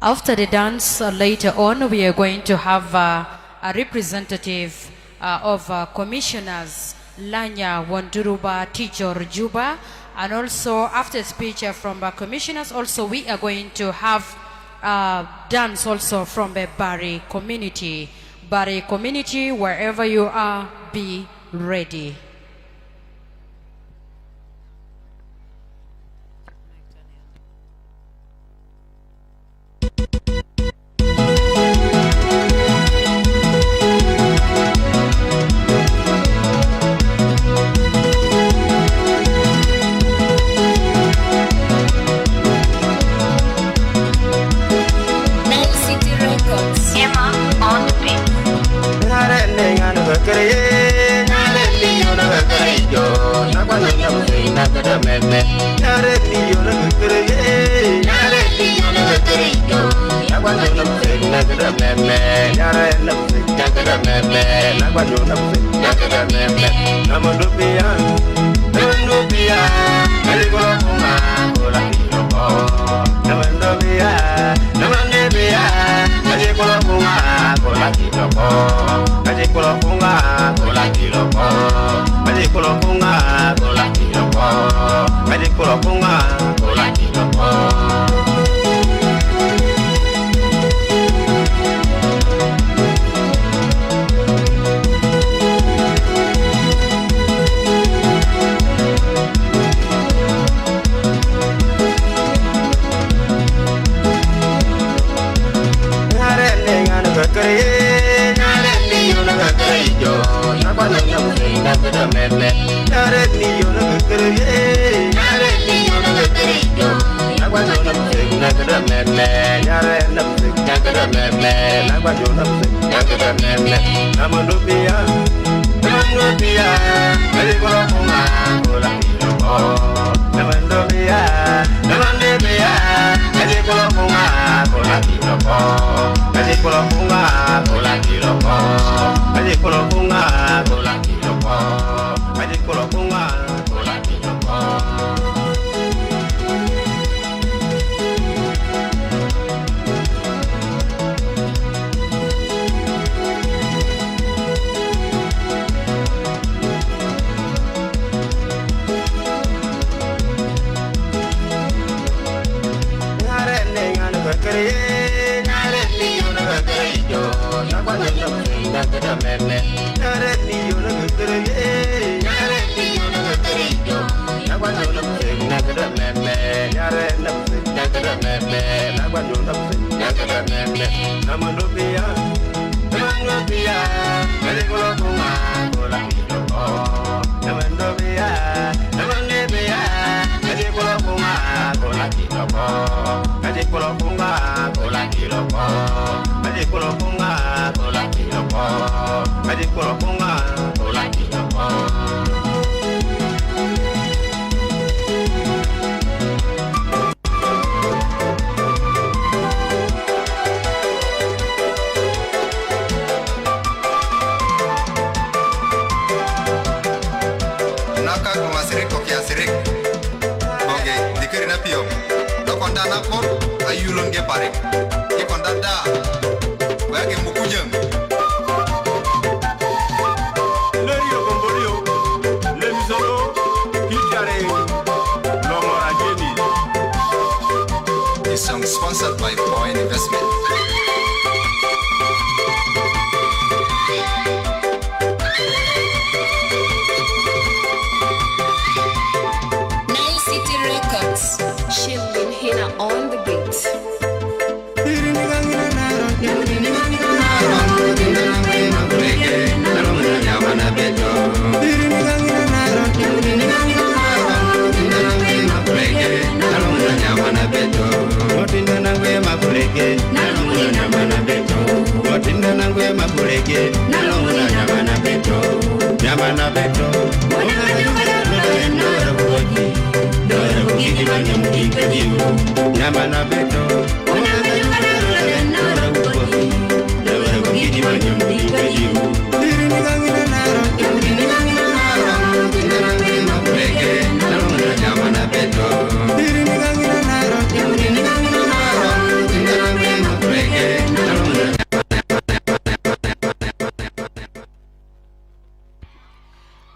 After the dance, later on, we are going to have a representative of commissioners, Lanya Wanduruba, Teacher Juba, and also after speech from commissioners, also we are going to have dance also from the Bari community. Bari community, wherever you are, be ready.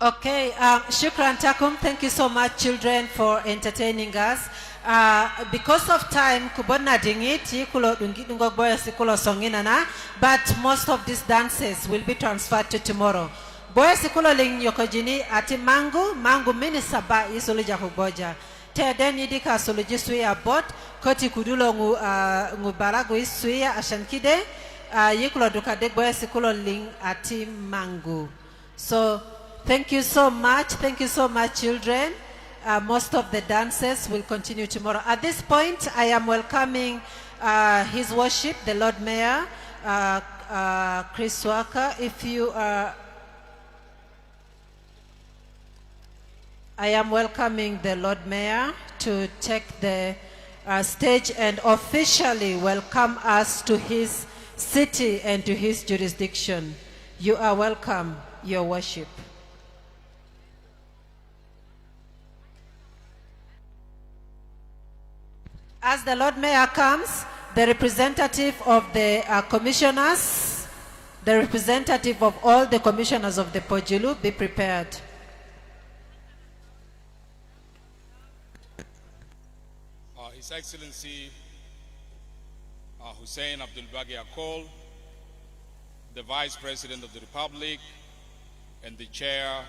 Okay, Shukran Takum, thank you so much, children, for entertaining us. Because of time, kubona dingiti kulo dungo boya sikulo songina na, but most of these dances will be transferred to tomorrow. Boya sikulo ling yokojini ati mangu mini saba isuluja kuboja. Te den yidika suluji suya bot, koti kudulo ngu baragu isuya ashankide, yikulo dukade boya sikulo ling ati mangu. So, thank you so much, children. Most of the dances will continue tomorrow. At this point, I am welcoming His Worship, the Lord Mayor, Chris Walker. I am welcoming the Lord Mayor to take the stage and officially welcome us to his city and to his jurisdiction. You are welcome, Your Worship. As the Lord Mayor comes, the representative of the commissioners, the representative of all the commissioners of the Pojulu, be prepared. His Excellency Hussein Abdul Bagi Akol, the Vice President of the Republic and the Chair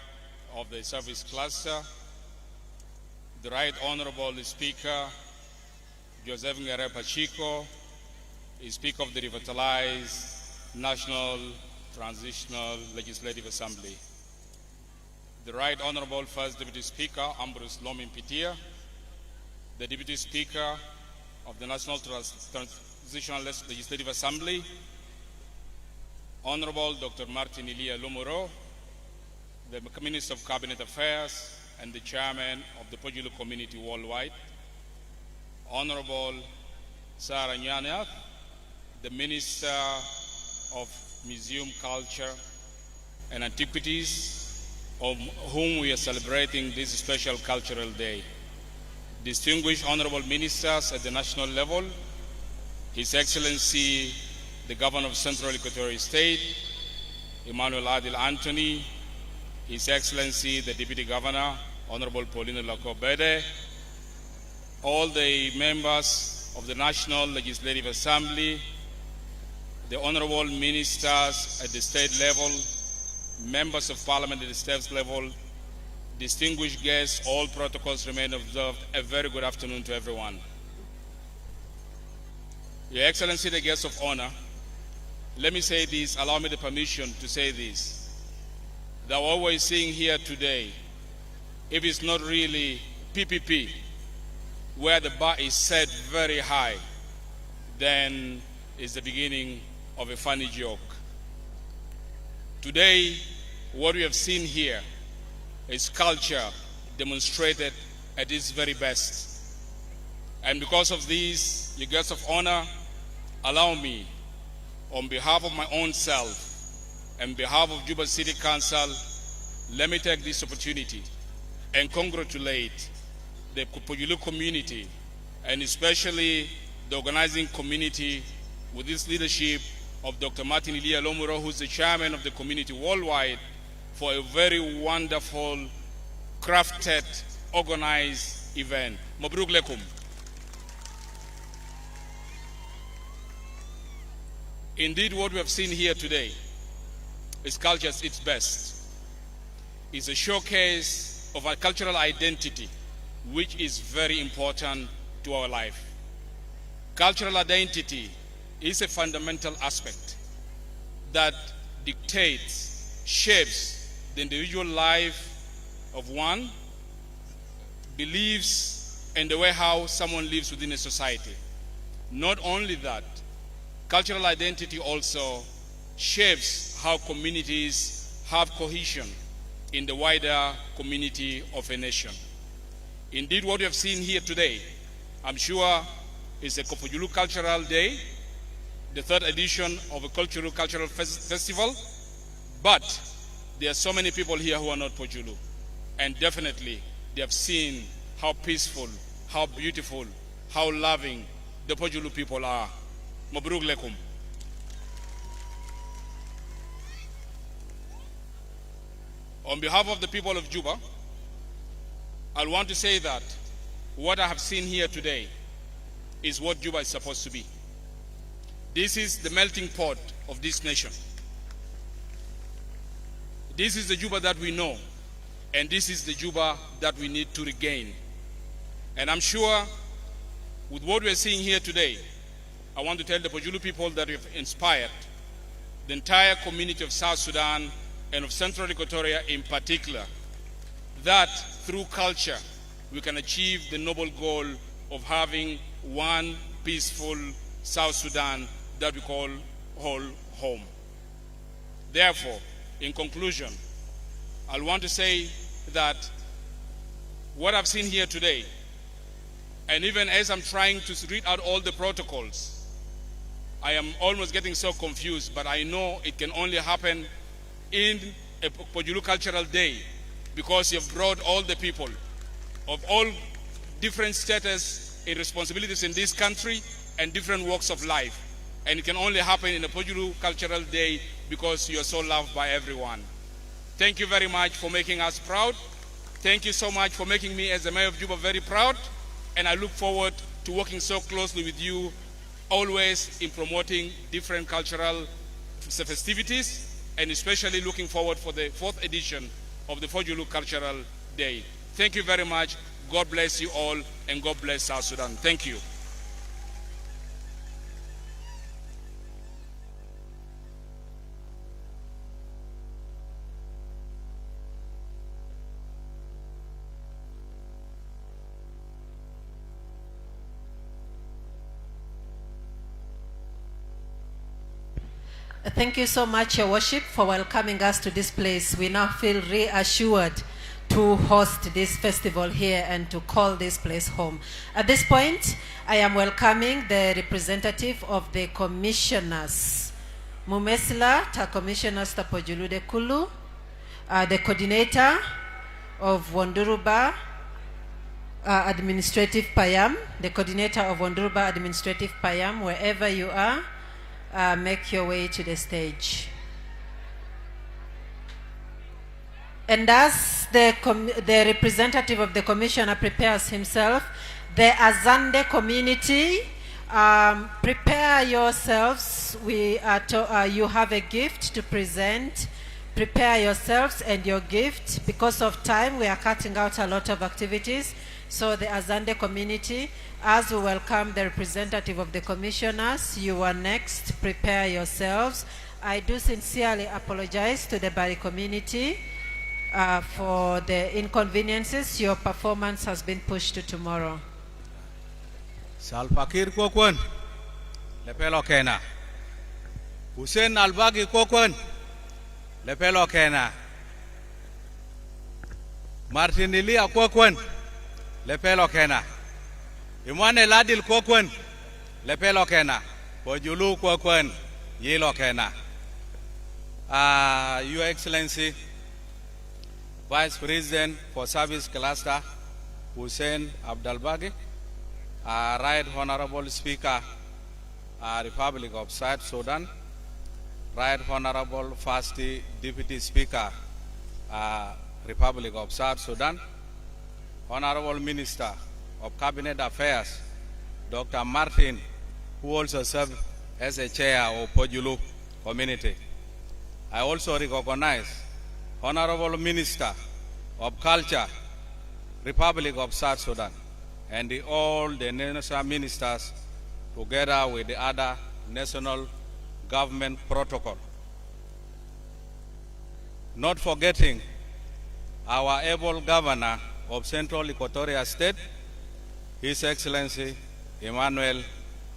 of the Service Cluster, the Right Honorable Speaker Joseph Ngere Pachico, Speaker of the Revitalized National Transitional Legislative Assembly, the Right Honorable First Deputy Speaker Ambrose Lomin Pitia, the Deputy Speaker of the National Transitional Legislative Assembly, Honorable Dr. Martin Ilia Lumuro, the Minister of Cabinet Affairs and the Chairman of the Pojulu Community Worldwide, Honorable Sarah Nyanyak, the Minister of Museum Culture and Antiquities, of whom we are celebrating this special cultural day. Distinguished Honorable Ministers at the national level, His Excellency, the Governor of Central Equatorial State, Emmanuel Adil Anthony, His Excellency, the Deputy Governor, Honorable Paulina Lakobede, all the members of the National Legislative Assembly, the honorable ministers at the state level, members of parliament at the state level, distinguished guests, all protocols remain observed. A very good afternoon to everyone. Your Excellency, the guests of honor, let me say this, allow me the permission to say this, that what we're seeing here today, if it's not really PPP, where the bar is set very high, then it's the beginning of a funny joke. Today, what we have seen here is culture demonstrated at its very best. And because of this, your guests of honor, allow me, on behalf of my own self and behalf of Juba City Council, let me take this opportunity and congratulate the Pojulu community, and especially the organizing community with this leadership of Dr. Martin Ilia Lomuro, who's the chairman of the community worldwide, for a very wonderful, crafted, organized event. Mabruk lekum. Indeed, what we have seen here today is culture at its best. It's a showcase of our cultural identity, which is very important to our life. Cultural identity is a fundamental aspect that dictates, shapes the individual life of one, beliefs, and the way how someone lives within a society. Not only that, cultural identity also shapes how communities have cohesion in the wider community of a nation. Indeed, what we have seen here today, I'm sure, is a Pojulu Cultural Day, the third edition of a Cultural Festival, but there are so many people here who are not Pojulu, and definitely they have seen how peaceful, how beautiful, how loving the Pojulu people are. Mabruk lekum. On behalf of the people of Juba, I want to say that what I have seen here today is what Juba is supposed to be. This is the melting pot of this nation. This is the Juba that we know, and this is the Juba that we need to regain. And I'm sure with what we're seeing here today, I want to tell the Pojulu people that we've inspired the entire community of South Sudan and of Central Equatoria in particular, that through culture we can achieve the noble goal of having one peaceful South Sudan that we call whole home. Therefore, in conclusion, I want to say that what I've seen here today, and even as I'm trying to read out all the protocols, I am almost getting so confused, but I know it can only happen in a Pojulu Cultural Day because you've brought all the people of all different status and responsibilities in this country and different walks of life. And it can only happen in a Pojulu Cultural Day because you are so loved by everyone. Thank you very much for making us proud. Thank you so much for making me as the Mayor of Juba very proud. And I look forward to working so closely with you always in promoting different cultural festivities, and especially looking forward for the 4th edition of the Pojulu Cultural Day. Thank you very much. God bless you all, and God bless South Sudan. Thank you. Thank you so much, Your Worship, for welcoming us to this place. We now feel reassured to host this festival here and to call this place home. At this point, I am welcoming the representative of the commissioners. Mumesla ta commissioners ta Pojulu de Kulu, the coordinator of Wonduruba Administrative Payam, the coordinator of Wonduruba Administrative Payam, wherever you are, make your way to the stage. And as the representative of the commissioner prepares himself, the Azande community, prepare yourselves. You have a gift to present. Prepare yourselves and your gift. Because of time, we are cutting out a lot of activities. So the Azande community, as we welcome the representative of the commissioners, you are next. Prepare yourselves. I do sincerely apologize to the Bari community for the inconveniences. Your performance has been pushed to tomorrow. Salpakir Kokwan, Lepelo Kena. Hussein Albagi Kokwan, Lepelo Kena. Martin Ilia Kokwan, Lepelo Kena. Imwane Ladil Kokwan, Lepelo Kena. Pojulu Kokwan, Yelo Kena. Your Excellency, Vice President for Service Cluster, Hussein Abdalbagi, Right Honorable Speaker, Republic of South Sudan, Right Honorable First Deputy Speaker, Republic of South Sudan, Honorable Minister of Cabinet Affairs, Dr. Martin, who also served as a chair of Pojulu community. I also recognize Honorable Minister of Culture, Republic of South Sudan, and all the national ministers together with the other national government protocol. Not forgetting our able governor of Central Equatoria State, His Excellency Emmanuel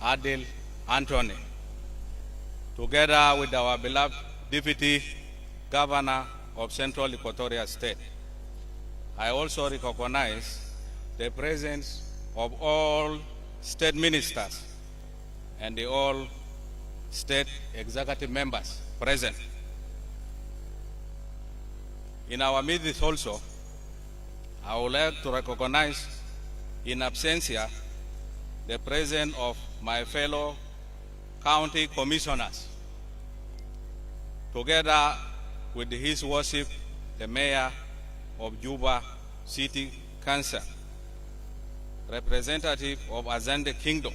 Adil Anthony, together with our beloved Deputy Governor of Central Equatoria State. I also recognize the presence of all state ministers and the all state executive members present. In our midst also, I would like to recognize in absentia the presence of my fellow county commissioners, together with His Worship, the mayor of Juba City Council, representative of Azande Kingdom,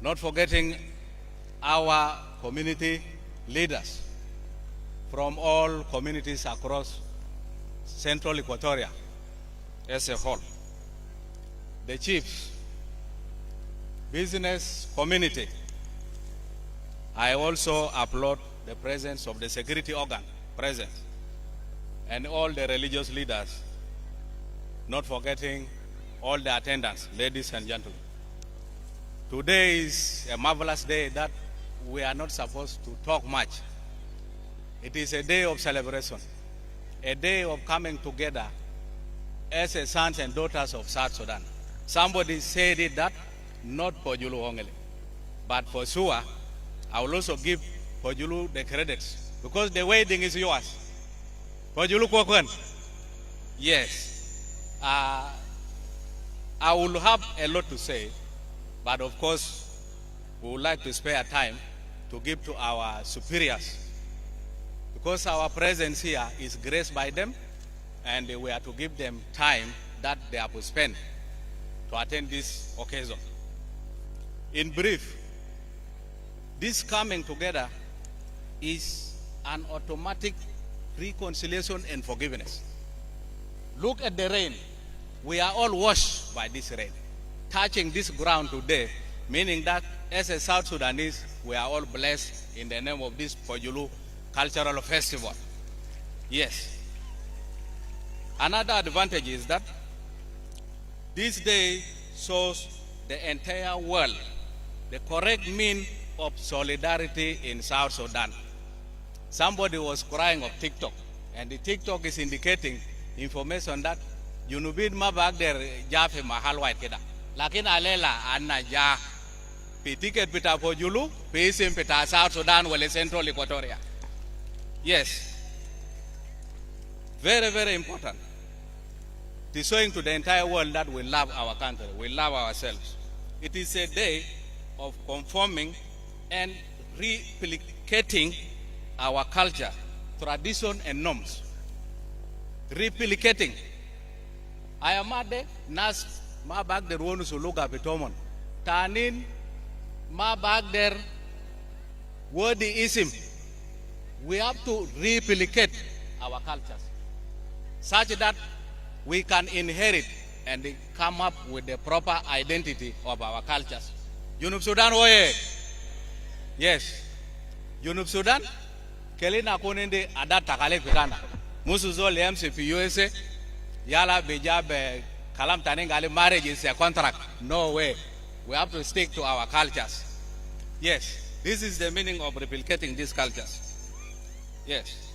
not forgetting our community leaders from all communities across Central Equatoria as a whole, the chiefs, business community. I also applaud the presence of the security organ present and all the religious leaders, not forgetting all the attendants, ladies and gentlemen. Today is a marvelous day that we are not supposed to talk much. It is a day of celebration, a day of coming together as a sons and daughters of South Sudan. Somebody said it that not Pojulu only, but for sure, I will also give Pojulu the credits because the wedding is yours. Pojulu Kwakwan. Yes. I will have a lot to say, but of course, we would like to spare time to give to our superiors because our presence here is graced by them and we are to give them time that they have to spend to attend this occasion. In brief, this coming together is an automatic reconciliation and forgiveness. Look at the rain. We are all washed by this rain. Touching this ground today, meaning that as a South Sudanese, we are all blessed in the name of this Pojulu Cultural Festival. Yes. Another advantage is that this day shows the entire world the correct mean of solidarity in South Sudan. Somebody was crying of TikTok, and the TikTok is indicating information that Junubin mabag der jafe mahal white keda. Lakin alela anna ja pi ticket pita Pojulu, pi isim pita South Sudan wale Central Equatoria. Yes. Very, very important. It is showing to the entire world that we love our country, we love ourselves. It is a day of conforming and replicating our culture, tradition, and norms. Replicating. I am ade nas ma bag der wonu suluga pitomon. Tanin ma bag der wodi isim. We have to replicate our cultures such that we can inherit and come up with the proper identity of our cultures. Junub Sudan oye. Yes. Junub Sudan kelina konende adat takale pitana. Musu zol MCP USA yala beja be kalam tanengale marriage is a contract. No way. We have to stick to our cultures. Yes. This is the meaning of replicating these cultures. Yes.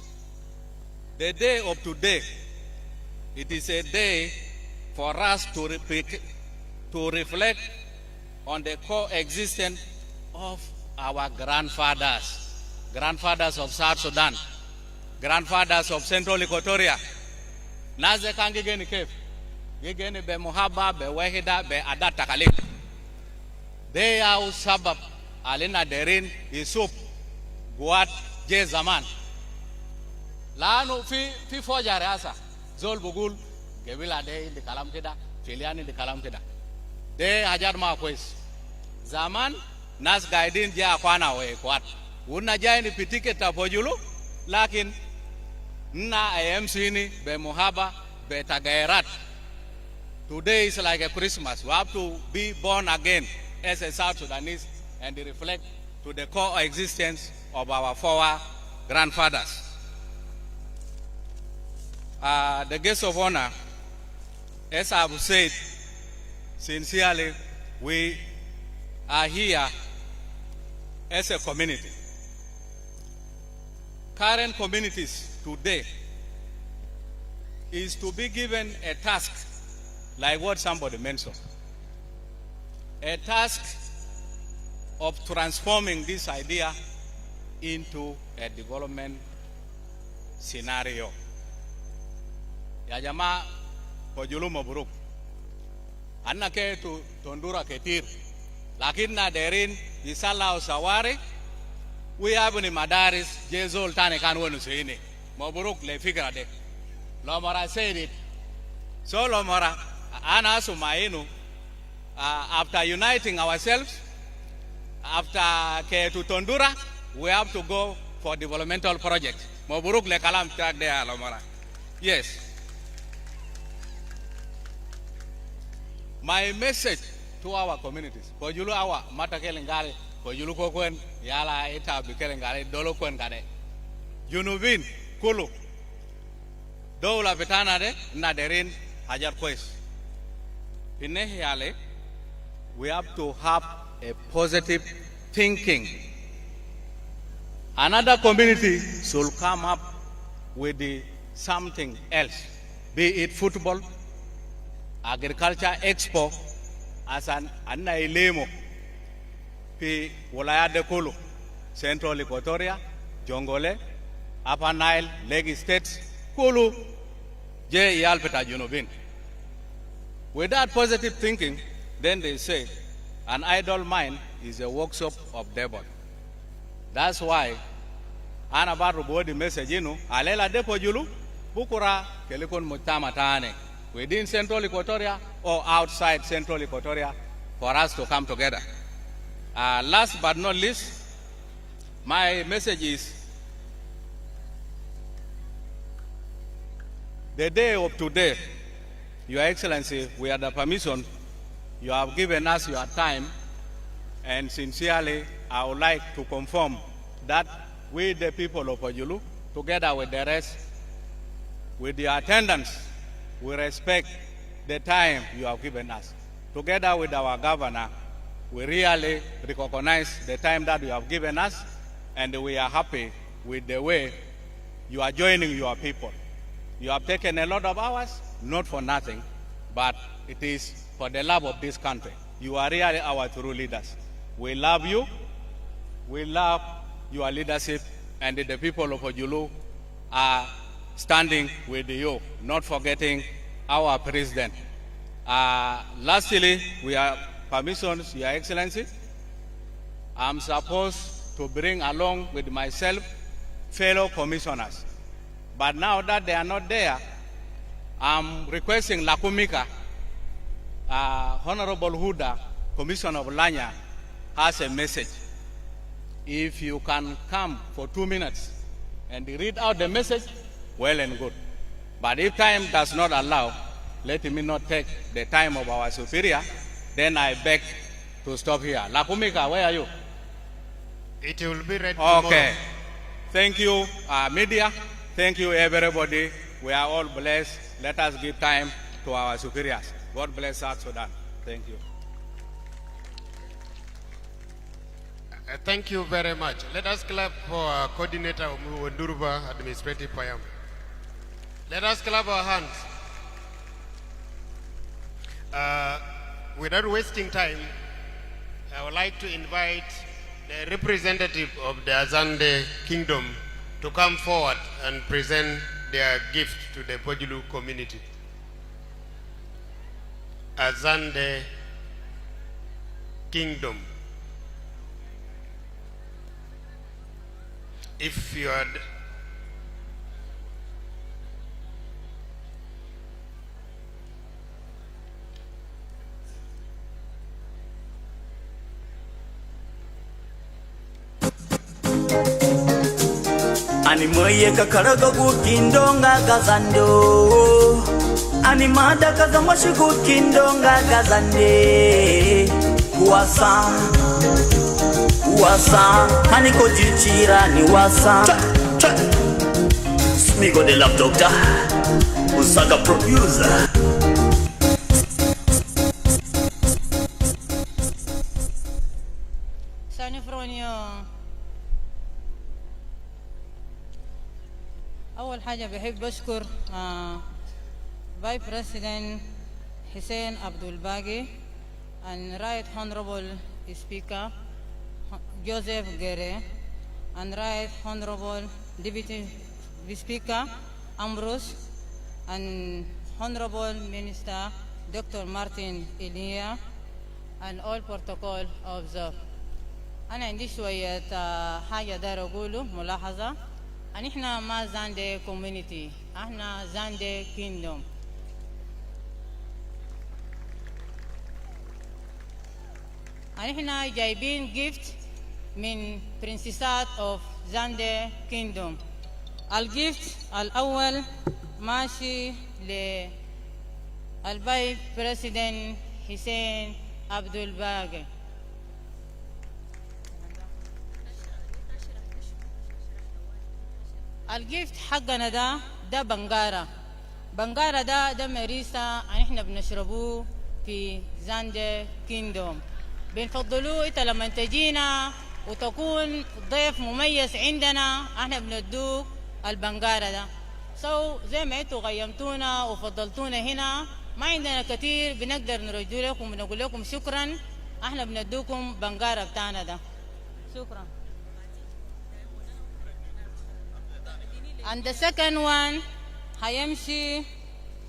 The day of today, it is a day for us to reflect on the coexistence of our grandfathers, grandfathers of South Sudan, grandfathers of Central Equatoria. Naze kangi geni kef, geni be muhaba, be wahida, be adat takalik. They are sabab alina derin isuk guat je zaman. Lanu fi fojare asa zol bugul gebila de di kalam kida filiani di kalam kida de hajar ma kwes zaman nas gaidin ja kwana we kwat una jaini pitike ta Pojulu lakin na AMC ni be muhaba be tagairat. Today is like a Christmas. We have to be born again as a South Sudanese and reflect to the coexistence of our four grandfathers. The guests of honor, as I have said, sincerely, we are here as a community. Current communities today is to be given a task like what somebody mentioned. A task of transforming this idea into a development scenario. Ya jamaa Pojulu mabruk. Anna ke tu tondura ketir. Lakin na derin isala usawari. We have ni madaris jezol tane kan wonu seini. Maburuk le fikra de. Lomora said it. So Lomora, Ana Sumainu, after uniting ourselves, after to Tondura, we have to go for developmental projects. Maburuk le kalam tag de Lomora. Yes. My message to our communities, Pojulu awa mata kelengale, Pojulu kokwen, yala eta bikelengale, dolo kwen kade. Junubin, Kulu, Dola betana de, naderin, hajar kwes. Pinehiale, we have to have a positive thinking. Another community should come up with something else, be it football, agriculture expo, as an ilemo, pi Wolaya de Kulu, Central Equatoria, Jongole, Upper Nile, Lake States, Kulu, Je Yalpeta Junubin. With that positive thinking, then they say, an idle mind is a workshop of devil. That's why, Anabaru body message, Alela de Pojulu, Bukura, Kelikon Mutamatane, within Central Equatoria or outside Central Equatoria, for us to come together. Last but not least, my message is, the day of today, Your Excellency, we had the permission, you have given us your time, and sincerely, I would like to confirm that we, the people of Pojulu, together with the rest, with the attendance, we respect the time you have given us. Together with our governor, we really recognize the time that you have given us, and we are happy with the way you are joining your people. You have taken a lot of hours, not for nothing, but it is for the love of this country. You are really our true leaders. We love you, we love your leadership, and the people of Pojulu are standing with you, not forgetting our president. Lastly, we have permissions, Your Excellency. I'm supposed to bring along with myself fellow commissioners. But now that they are not there, I'm requesting Lakumika, Honorable Huda, Commissioner of Lanya, has a message. If you can come for 2 minutes and read out the message, well and good. But if time does not allow, let me not take the time of our superior, then I beg to stop here. Lakumika, where are you? It will be ready tomorrow. Okay. Thank you, media. Thank you, everybody. We are all blessed. Let us give time to our superiors. God bless South Sudan. Thank you. Thank you very much. Let us clap for our coordinator of Nduruba Administrative Payam. Let us clap our hands. Without wasting time, I would like to invite the representative of the Azande Kingdom to come forward and present their gift to the Pojulu community. Azande Kingdom. If you had Animoye kakaraga gukindonga gazando Animada kazamashi gukindonga gazande Wasa Haniko jichira ni wasa Smigo the love doctor Usaga producer Sani Fronio أول حاجة بحب أشكر Vice President Hussein Abdul Bagi and Right Honorable Speaker Joseph Gere and Right Honorable Deputy Speaker Ambrose and Honorable Minister Dr. Martin Elia and all protocol observed. أنا عندي شوية حاجة داير أقوله ملاحظة. احنا ما زاندي كوميونيتي، احنا زاندي كيندوم. احنا جايبين جيفت من برنسيسات اوف زاندي كيندوم. الجيفت الاول ماشي للفايس بريسيدنت حسين عبد الباقي. الجيفت حقنا ده بنجارة. بنجارة ده مريسة احنا بنشربوه في زاندي كيندوم. بنفضلوه انت لما تجينا وتكون ضيف مميز عندنا احنا بندوك البنجارة ده. زي ما انتوا غيمتونا وفضلتونا هنا، ما عندنا كتير بنقدر نرد لكم ونقول لكم شكرا. احنا بندوكم بنجارة بتاعنا ده. شكرا. And the second one هيمشي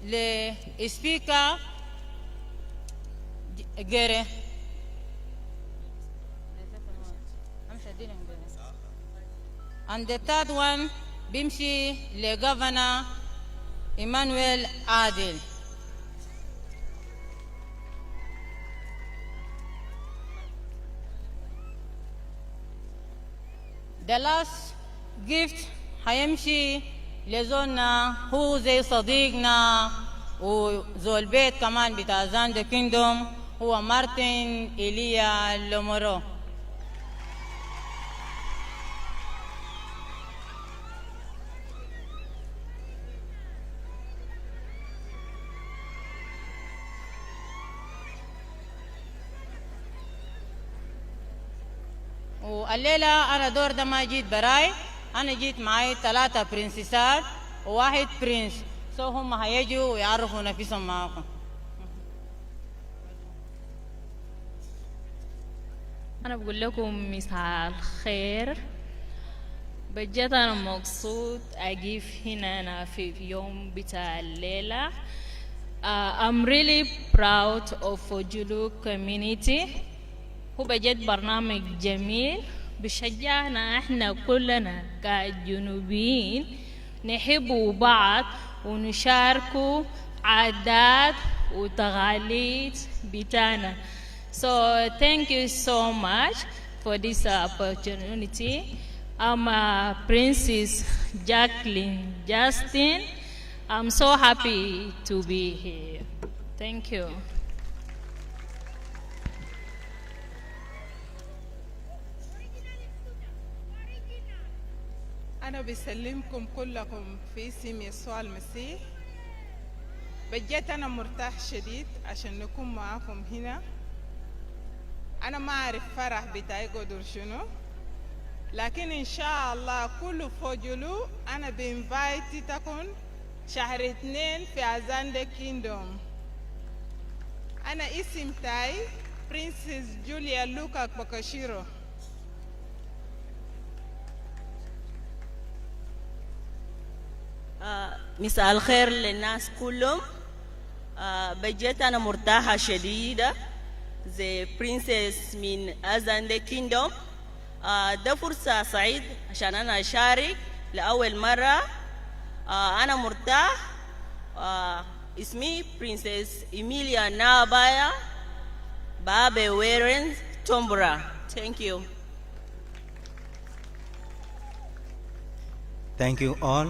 لسبيكر جيري. And the third one بيمشي لجوفرنر إيمانويل عادل. The last gift هيمشي لزولنا، هو زي صديقنا وزول البيت كمان بتاع زاندي كيندوم، هو مارتن إيليا لومورو. والليلة أنا دور ده ما جيت براي، أنا جيت معي 3 برنسيسات وواحد برنس، هم هيجوا ويعرفوا نفسهم معاكم. أنا بقول لكم مساء الخير. بجد أنا مبسوط أجيب هنا أنا في يوم بتاع الليلة. I'm really proud of Pojulu community. هو بجد برنامج جميل بشجعنا احنا كلنا كجنوبيين نحبوا بعض ونشاركوا عادات وتقاليد بتاعنا. So thank you so much for this opportunity. I'm Princess Jacqueline Justin. I'm so happy to be here. Thank you. أنا بسلمكم كلكم في اسم يسوع المسيح. بجد أنا مرتاح شديد عشان نكون معاكم هنا. أنا ما أعرف فرح بتاعي قدر شنو، لكن إن شاء الله كل فوجلو أنا بإنفايتي تكون شهر 2 في أزاندي كيندوم. أنا اسم تاي برنسس جوليا لوكا بوكاشيرو. مساء الخير للناس كلهم. بجد أنا مرتاحة شديدة زي برنسس من أزاندي كيندوم. ده فرصة سعيد عشان أنا أشارك لأول مرة. أنا مرتاح. اسمي برنسس إيميليا نابايا بابي ويرنز تومبرا. Thank you. Thank you all.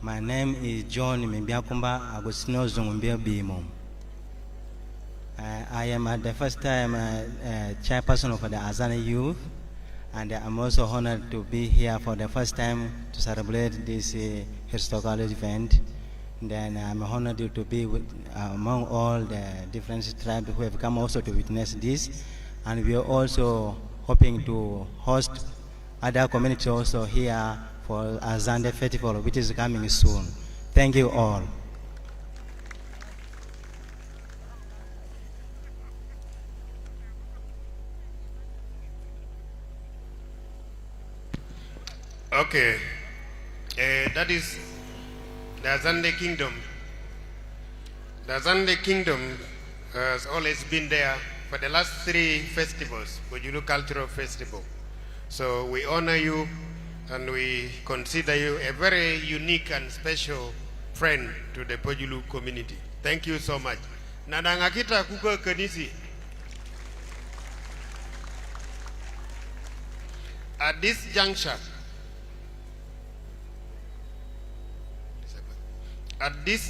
My name is John Mbiakumba Agustino Zungumbia Bimo. I am at the first time chairperson of the Azani Youth, and I'm also honored to be here for the first time to celebrate this historical event. Then I'm honored to be with, among all the different tribes who have come also to witness this, and we are also hoping to host other communities also here for Azande Festival, which is coming soon. Thank you all. Okay, that is the Azande Kingdom. The Azande Kingdom has always been there for the last 3 festivals, Pojulu Cultural Festival. So we honor you and we consider you a very unique and special friend to the Pojulu community. Thank you so much. Nadangakita kuko kanisi. At this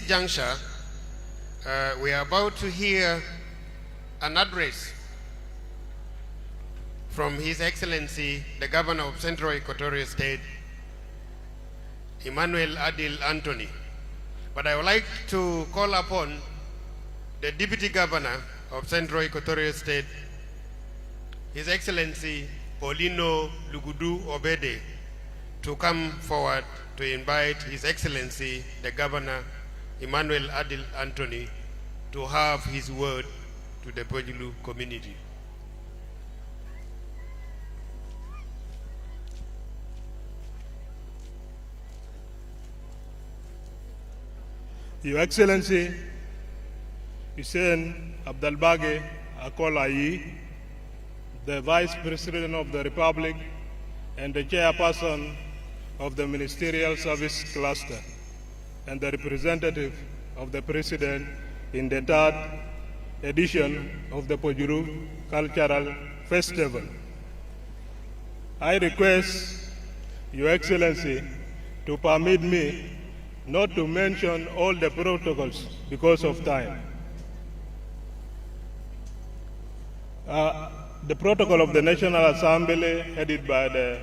juncture, we are about to hear an address from His Excellency, the Governor of Central Equatorial State, Emmanuel Adil Anthony. But I would like to call upon the Deputy Governor of Central Equatorial State, His Excellency Paulino Lugudu Obede, to come forward to invite His Excellency, the Governor, Emmanuel Adil Anthony, to have his word to the Pojulu community. Your Excellency, Hussein Abdalbage Akolayi, the Vice President of the Republic and the Chairperson of the Ministerial Service Cluster, and the representative of the President in the third edition of the Pojulu Cultural Festival. I request Your Excellency to permit me not to mention all the protocols because of time. The protocol of the National Assembly, headed by the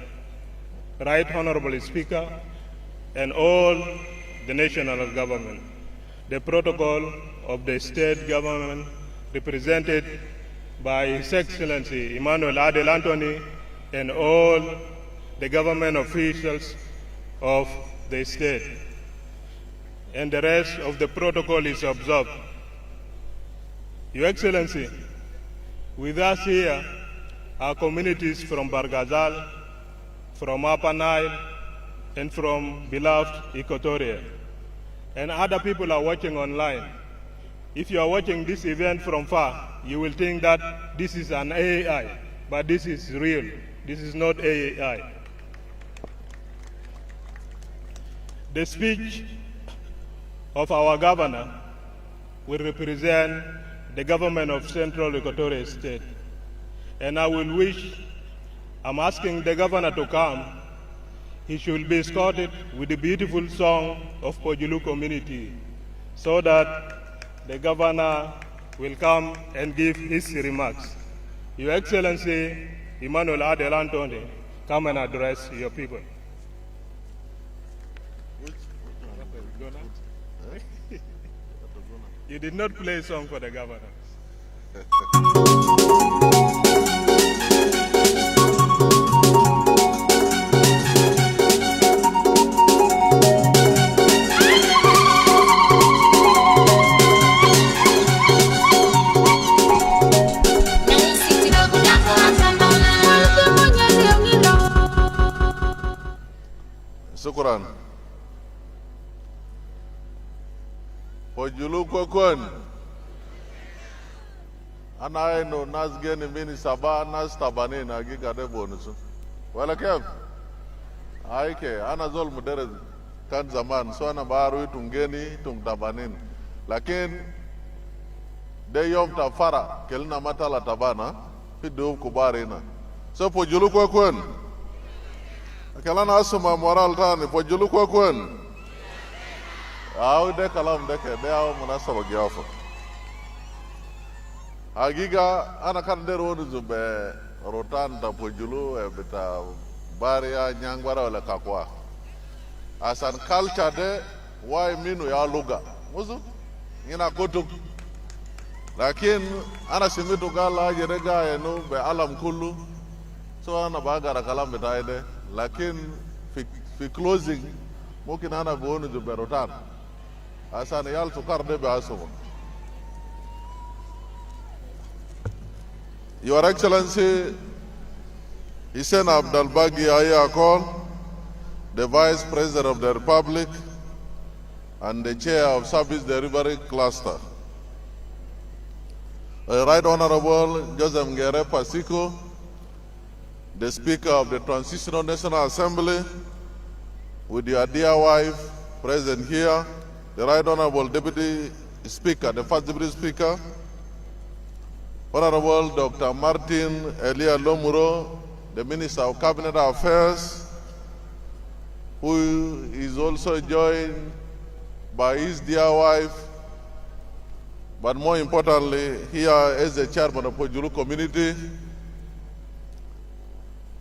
Right Honorable Speaker and all the national government. The protocol of the state government, represented by His Excellency Emmanuel Adil Anthony and all the government officials of the state. And the rest of the protocol is observed. Your Excellency, with us here are communities from Bargazal, from Upper Nile, and from beloved Equatoria. And other people are watching online. If you are watching this event from far, you will think that this is an AI, but this is real. This is not AI. The speech of our governor will represent the government of Central Equatorial State. And I'm asking the governor to come. He should be escorted with the beautiful song of Pojulu community, so that the governor will come and give his remarks. Your Excellency, Emmanuel Adil Anthony, come and address your people. You did not play a song for the governor. Syukran. Pojulu kwekwen. Ana no nas geni mini saba nas tabani na giga de bonusu. Wala kef. Aike ana zol muderez kan zaman so ana baru tungeni tung tabanin. Lakin de yom tafara kelna matala tabana hidu kubarina. So pojulu kwekwen. Kalana asuma moral tani Pojulu kwekwen. De kalam deke de aw munasaba giafa. Agiga ana kan der wonu zube rotan ta Pojulu beta baria nyangwara wala kakwa. Asan culture de why minu ya lugha. Muzu ina kutuk. Lakin ana simitu gala jerega enu be alam kullu. So ana bagara kalam beta ide. Lakin fi closing mungkin ana bonu zube rotan. Asan yal tukar de be asuma. Your Excellency Hussein Abdalbagi Ayakol, the Vice President of the Republic and the Chair of Service Delivery Cluster. Right Honorable Joseph Ngere Pasiko, the Speaker of the Transitional National Assembly, with your dear wife present here, the Right Honorable Deputy Speaker, the First Deputy Speaker, Honorable Dr. Martin Elia Lomuro, the Minister of Cabinet Affairs, who is also joined by his dear wife, but more importantly, here as the chairman of Pojulu community,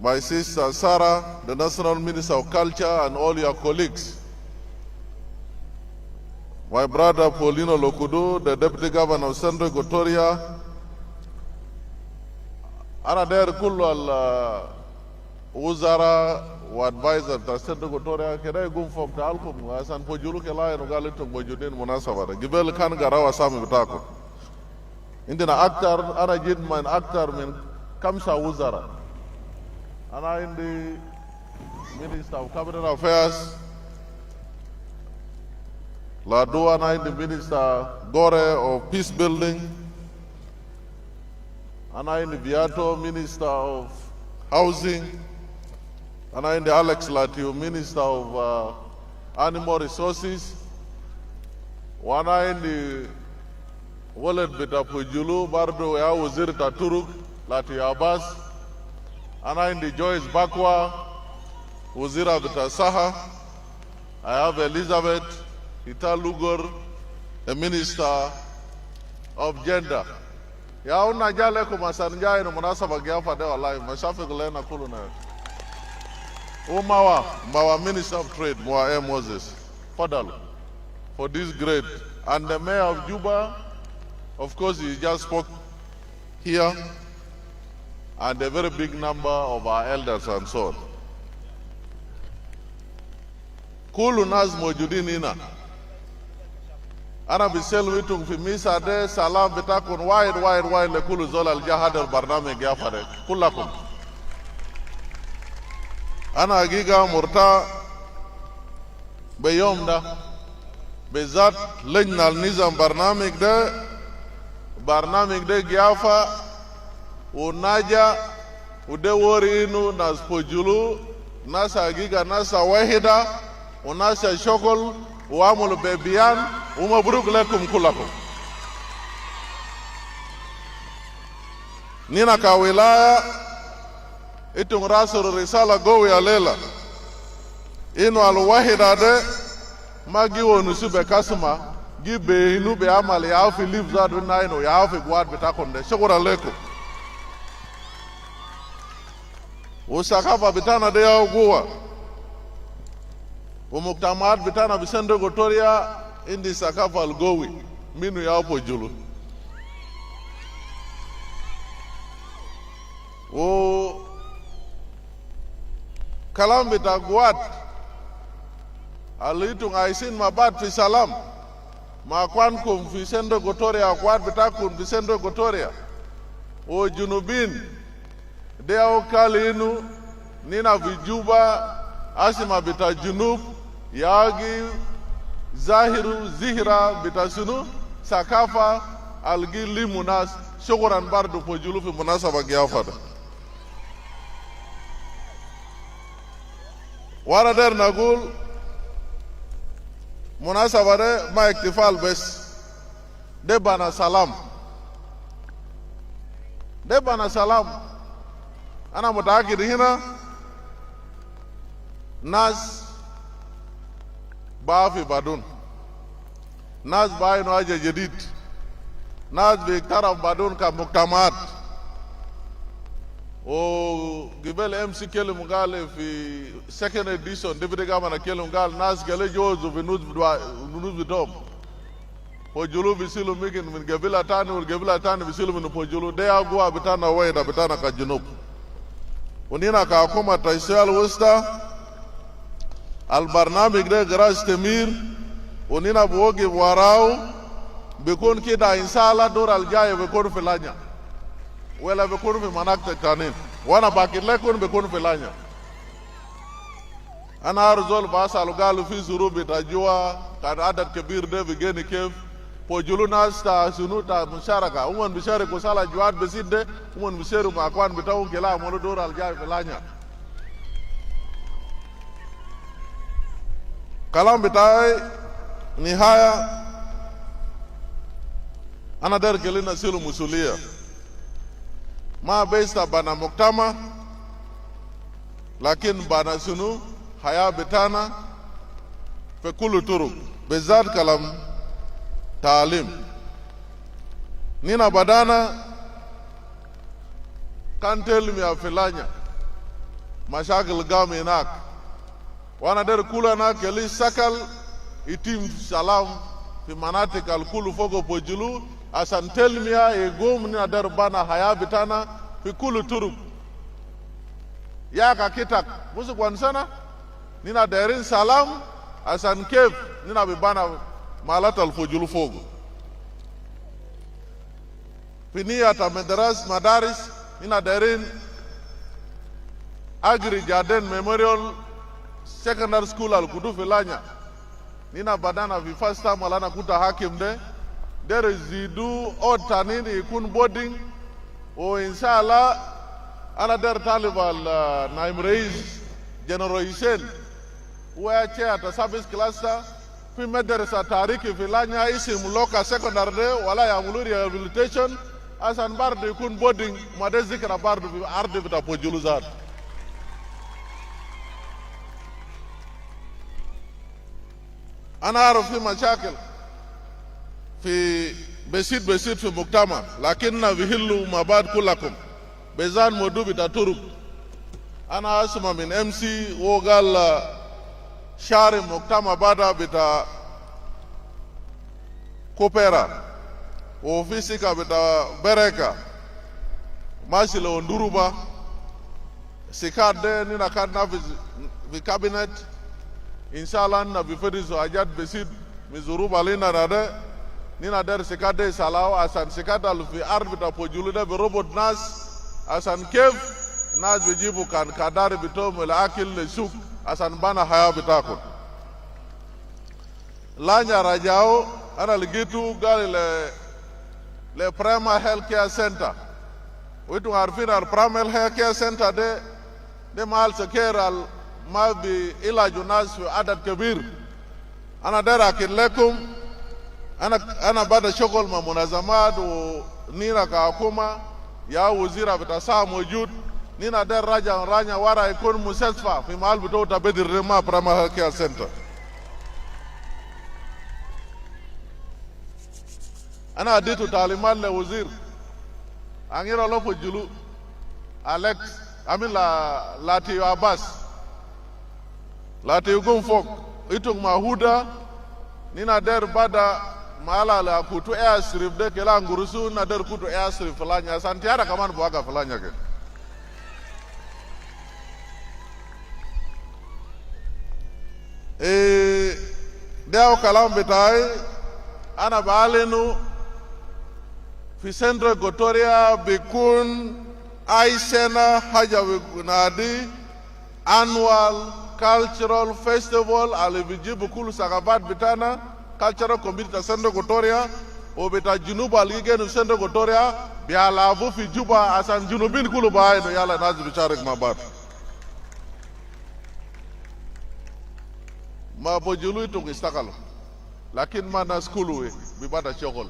my sister Sarah, the National Minister of Culture, and all your colleagues. My brother Paulino Lokudu, the Deputy Governor of Central Equatoria, أنا داير كل الوزراء وادفايزر بتاع Central Equatoria كده يقوم فوق تعالكم عشان بوجولو كلا ينقال انتم موجودين مناسبة قبل كان قراوا سامي بتاعكم عندنا أكثر أنا جيت من أكثر من 5 وزراء أنا عندي Minister of Cabinet Affairs Ladua, أنا عندي Minister Gore of Peace Building, أنا عندي Viato, Minister of Housing, أنا عندي Alex Latiu, Minister of Animal Resources, وأنا عندي ولد بتاع Pojulu برضو يا وزير تاتورك لاتيو عباس، أنا عندي Joyce Bakwa, وزيرة بتاع Saha, I have Elizabeth Ita Lugor, the Minister of Gender. Ya una jale ko masanja ino munasaba giafa de wallahi mashafi kulena kuluna. Mawa Minister of Trade, Moa Moses, Fadal, for this great. And the Mayor of Juba, of course, he just spoke here, and a very big number of our elders and so on. Kulu nas mojudin ina. أنا بسلويتم في ميسا ده سلام بتاعكم وايد لكل زول الجهاد البرنامج يا فريق كلكم. أنا حقيقة مرتاح بيوم ده بالذات لجنة النظام برنامج ده جافا وناجا وده ورينو ناس بوجولو ناس حقيقة ناس واحدة وناس شغل وعملوا ببيان ومبروك لكم كلكم. نينا كولاية إتم راسل رسالة قوية ليلة إنو الواحد ده ما جيو نسوب كاسما جي بينو بيعمل يعرف ليف زاد وناينو يعرف قوات بتاعكم ده شكرا لكم. وسقافة بتاعنا ده يا قوة ومجتمعات بتاعنا بسندو غوتوريا indi sakafa algowi minu ya Pojulu o kalam bita guat alitung aisin mabat fi salam ma kwankum fi sendo gotoria guat bitakum fi sendo gotoria o junubin deo kalinu nina vijuba asima bita junub yagi zahiru zihra bitasunu sakafa algi limunas shukran bardu Pojulu fi munasaba giafada wara der nagul munasaba de ma iktifal bes de bana salam ana mutakid hina nas Bafi Badun, Nas Baino Aja Jadid, Nas Viktaraf Badun ka Muktamat, O Gibel MC Kele Mugale fi second edition, Deputy Governor Kele Mugal, Nas Gale Jozu Vinuz Vidom, Pojulu Visilu Mikin, Min Gavila Tani Visilu Min Pojulu, Dea Gua Bitana Waida Bitana Kajunub. Unina ka Akuma Taisel Wusta, البرنامج ده جراس تمير ونينا بوجي وراو بيكون كده إن شاء الله دور الجاي بيكون في لانيا ولا بيكون في مناطق تانين وانا باكر لكم بيكون في لانيا أنا أرزول باسا لقالوا في ظروف بتاجوا كان عدد كبير ده بيجيني كيف Pojulu nas ta sunu ta musharaka umon bishare ko sala juat beside umon bisheru ma kwan bitaw kela mono dora aljay felanya kalam bitai nihaya ana der kelina silu musulia ma besta bana muktama lakin bana sunu haya bitana fi kullu turuq bizat kalam taalim nina badana kan telmi ya filanya mashakil gam inak wana der kula na keli sakal itim salam fi manatik al kulu fogo Pojulu asan telmiya e gom nina der bana haya bitana fi kullu turuk ya ka kitak musu kwansana nina derin salam asan kef nina bibana malat al Pojulu fogo pinia ta madaris nina derin agri garden memorial secondary school al kudu filanya nina badana vi first time alana kuta hakim de there zidu ota nini ikun boarding o inshallah ana der talib al naim reis general Hussein wa chair ta service cluster fi madrasa tariki filanya isim loka secondary de wala ya muluri rehabilitation asan barde ikun boarding made zikra barde fi arde bita Pojulu zat أنا أعرف في مشاكل في بسيط في مجتمع لكننا بيهلوا ما بعد كلكم بزان مدو بتطرق أنا أسمع من MC وقال شارع مجتمع بعد بتا كوبيرا وفيسيكا بتا بركة ماشي لوندوروبا سيكاد ده نينا كادنا في كابينت inshallah na bifedizo ajat besid mizuruba lina rade nina der sekade salao asan sekada fi arbita Pojulu de robot nas asan kev nas bejibu kan kadar bito mel akil le suk asan bana haya bitakun lanya rajao ana ligitu gali le Prima Health Care Center witu arfina al Prima Health Care Center de mal sekeral ما بعلاج الناس في عدد كبير أنا داير أكد لكم أنا بعد شغل مع منظمات ونينا كحكومة يا وزير بتسا موجود نينا داير راجع ورا يكون مستشفى في محل بتوع تبديل رما Prima Health Care Center أنا أديت تعليمات لوزير أنير الله Pojulu Alex أمين لاتيو عباس lati yukum fok itung mahuda nina der bada mala la kutu airstrip de kela ngurusu na der kutu airstrip falanya santiara kaman buaga falanya ke deo kalam betai ana balenu fi centro Equatoria bikun aisena haja nadi annual cultural festival alibijibu kulu sakabat bitana cultural community Central Equatoria o bita Junuba aligenu Central Equatoria bialavu fi Juba asan junubin kulu bae no yala nazi bicharik mabat ma Pojulu itu istakalo lakin mana skulu we bibada chokol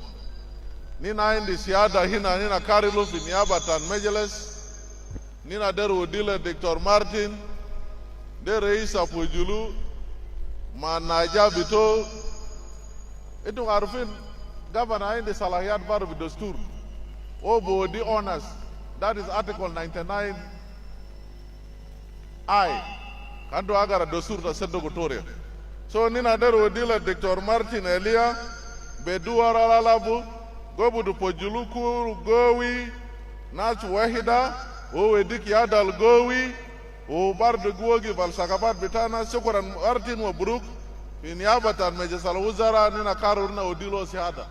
nina indi siada hina nina karilu fi niabatan Majelis nina deru dile Dr. Martin de reisa Pojulu manaja bito itu arfin governor in the salahiyat bar bi dastur o body honors that is article 99 I kando agara dastur ta Central Equatoria so nina der odila Dr. Martin Elia beduara lalabu gobu du Pojulu ku gowi nas wahida o wedik yadal gowi o barde guogi val sakabat bitana shukran Martin wa buruk fi niyabatan majlis al wuzara nina karurna odilo sihada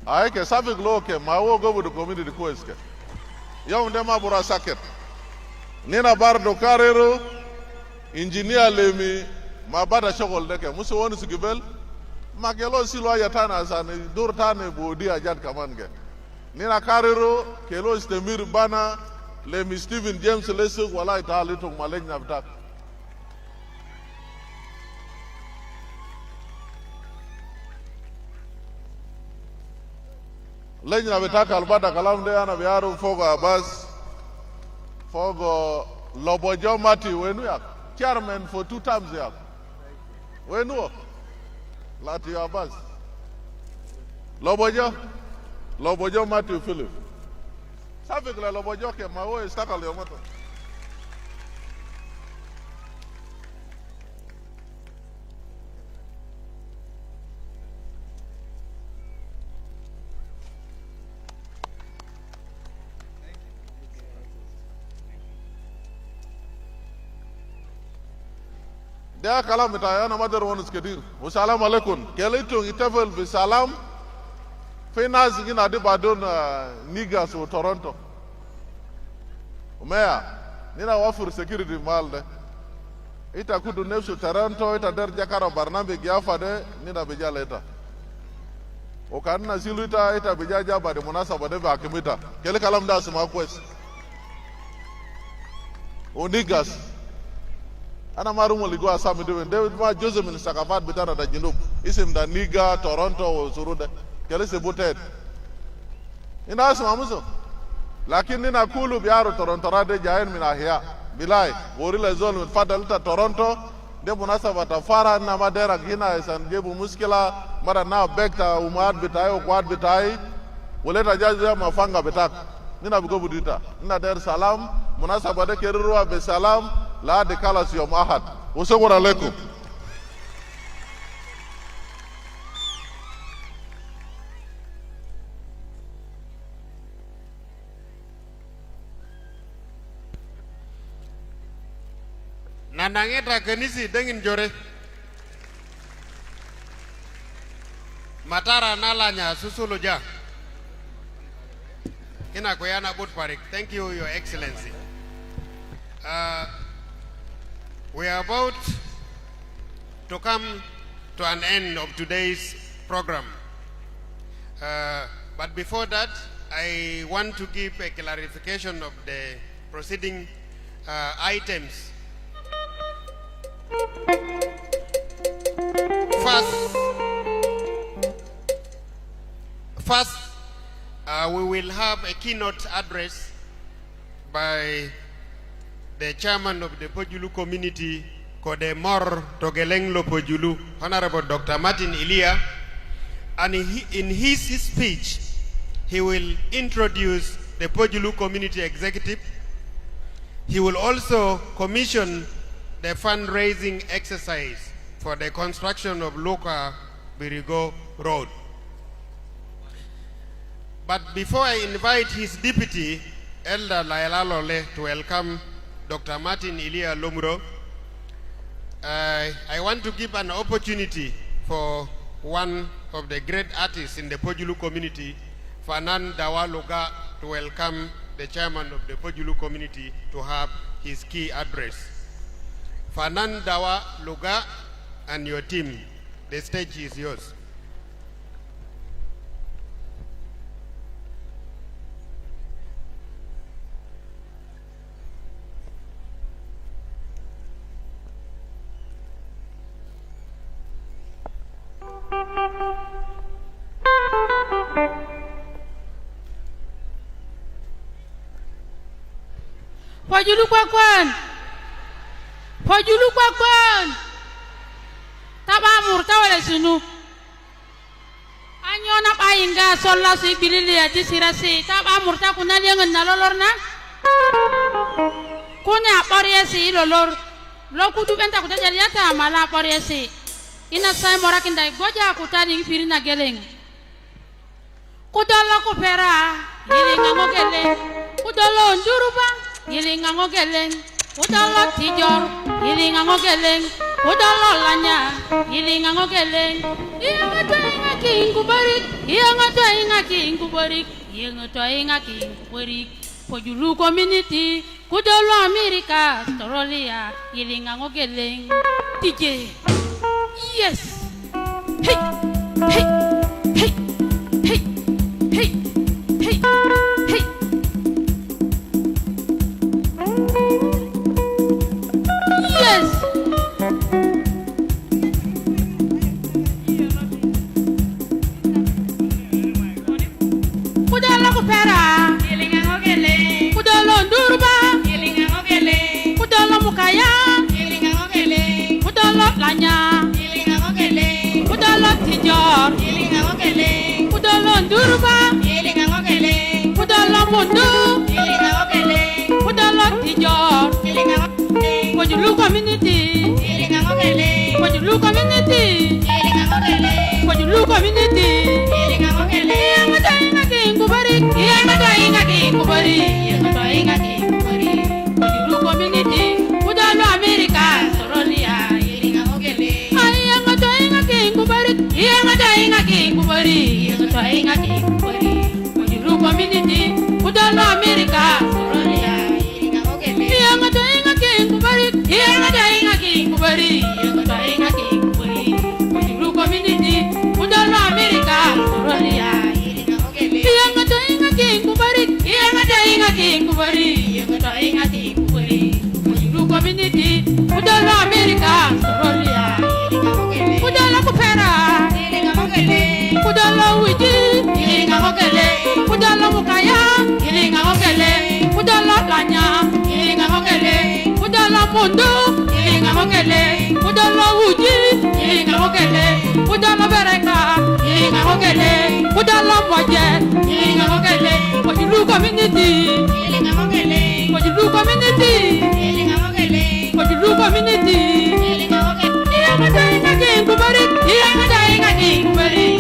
Ay ke safik lo ke ma wo go bu community ko eske. Yow ndema bura saket. Nina bar do karero engineer lemi ma bada shogol deke musu woni sigibel ma kelo silo ya tana sana dur tane bodi ajat kaman ke. Nina karero kelo istemir bana lemi Stephen James lesu wala itali to malej na btak. Lejna betaka albada kalam de ana biaru fogo abas fogo lobojo mati wenu yak chairman for 2 terms yak wenu lati abas lobojo mati Philip sabe que lobojo ke mawo istaka leo moto dia kalam bitayana madar wonus kedir wassalamu alaikum kelito itafel bi salam finas gina de badon niga so Toronto umea nina wafur security malde ita kudu nefsu Toronto ita der jakara barnambe giafa de nina bejala ita o kanna siluita ita bejaja bade munasaba de bakimita kele kalam da suma quest o nigas ana marumo ligwa sami dewen David ma Joseph min sakafat bitana da jinub isim da niga Toronto o surude kele se butet ina asma muso lakini nina kulu biaru Toronto rade jayen min ahya bilai gorila zone min fadal ta Toronto de munasaba ta fara na madera gina esan jebu muskila mara na bekta umad bitai o kwad bitai woleta jaja mafanga bitak nina bigo budita nina der salam munasaba de kerruwa be salam la de kalas yom ahad wassalamu alaikum Nanangeta kenisi dengin jore matara nalanya susuluja ina koyana bud parik. Thank you, Your Excellency. We are about to come to an end of today's program. But before that, I want to give a clarification of the proceeding items. First, we will have a keynote address by the chairman of the Pojulu community, Kodemor Togelenglo Pojulu, Honorable Dr. Martin Ilia, and in his speech, he will introduce the Pojulu community executive. He will also commission the fundraising exercise for the construction of Loka Birigo Road. But before I invite his deputy, Elder Laila Lole, to welcome Dr. Martin Ilia Lomuro, I want to give an opportunity for one of the great artists in the Pojulu community, Fanan Dawa Loga, to welcome the chairman of the Pojulu community to have his key address. Fanan Dawa Loga and your team, the stage is yours. Pojulu kwakwan taba murta wala sunu anyona bayinga solla si bilili ya disirasi taba murta kuna lengan nalolorna kuna poriesi lolor lokutu benta kuta jariata mala poriesi ina sai morakinda goja kutani firina geleng kudalla ko pera yilinga ngogele kudalla njuruba yilinga ngogeleng udalo tijor yilinga ngogeleng udalo lanya yilinga ngogeleng iwe king kubarik, yang toinga king kubarik, yang toinga king kubarik. Pojulu community, kudolo America, Torolia, Yilinga Ogeling, DJ. Yes. Hey, hey, hey, hey, hey, hey, hey. Yes. Kudala kupera, Yilinga Ogeling, kudolo Durba, Yilinga Ogeling, kudolo Mukaya, Yilinga Ogeling, kudolo Lanya. Kudalo Tijor, Kudalo Durba, Kudalo Mundu, Kudalo Tijor, Pojulu community, Pojulu community, Pojulu community, yang ada king kubarik, yang ada king kubarik, yang ada king kubarik, Pojulu community, Kudalo Amerika, Sorolia. Yang ada king kubari, yang ada king kubari. Pojulu community, kudalo Amerika, Australia. Yang ada king kubari, yang ada king kubari, yang ada king kubari. Pojulu community, kudalo Amerika, Australia. Yang ada king kubari, yang ada king kubari, yang ada king kubari. Pojulu community, kudalo Amerika, Australia. Kudalo kupera. Kudalo wiji, Yilinga Ogele, Kudalo Mukaya, Yilinga Ogele, Kudalo Lanya, Yilinga Ogele, Kudalo Mundu, Yilinga Ogele, Kudalo Wuji, Yilinga Ogele, Kudalo Bereka, Yilinga Ogele, Kudalo Mwaje, Yilinga Ogele, Pojulu community, Yilinga Ogele, Pojulu community, Yilinga Ogele, Pojulu community, Yilinga Ogele. Yang ada king kubarik, yang ada king kubarik.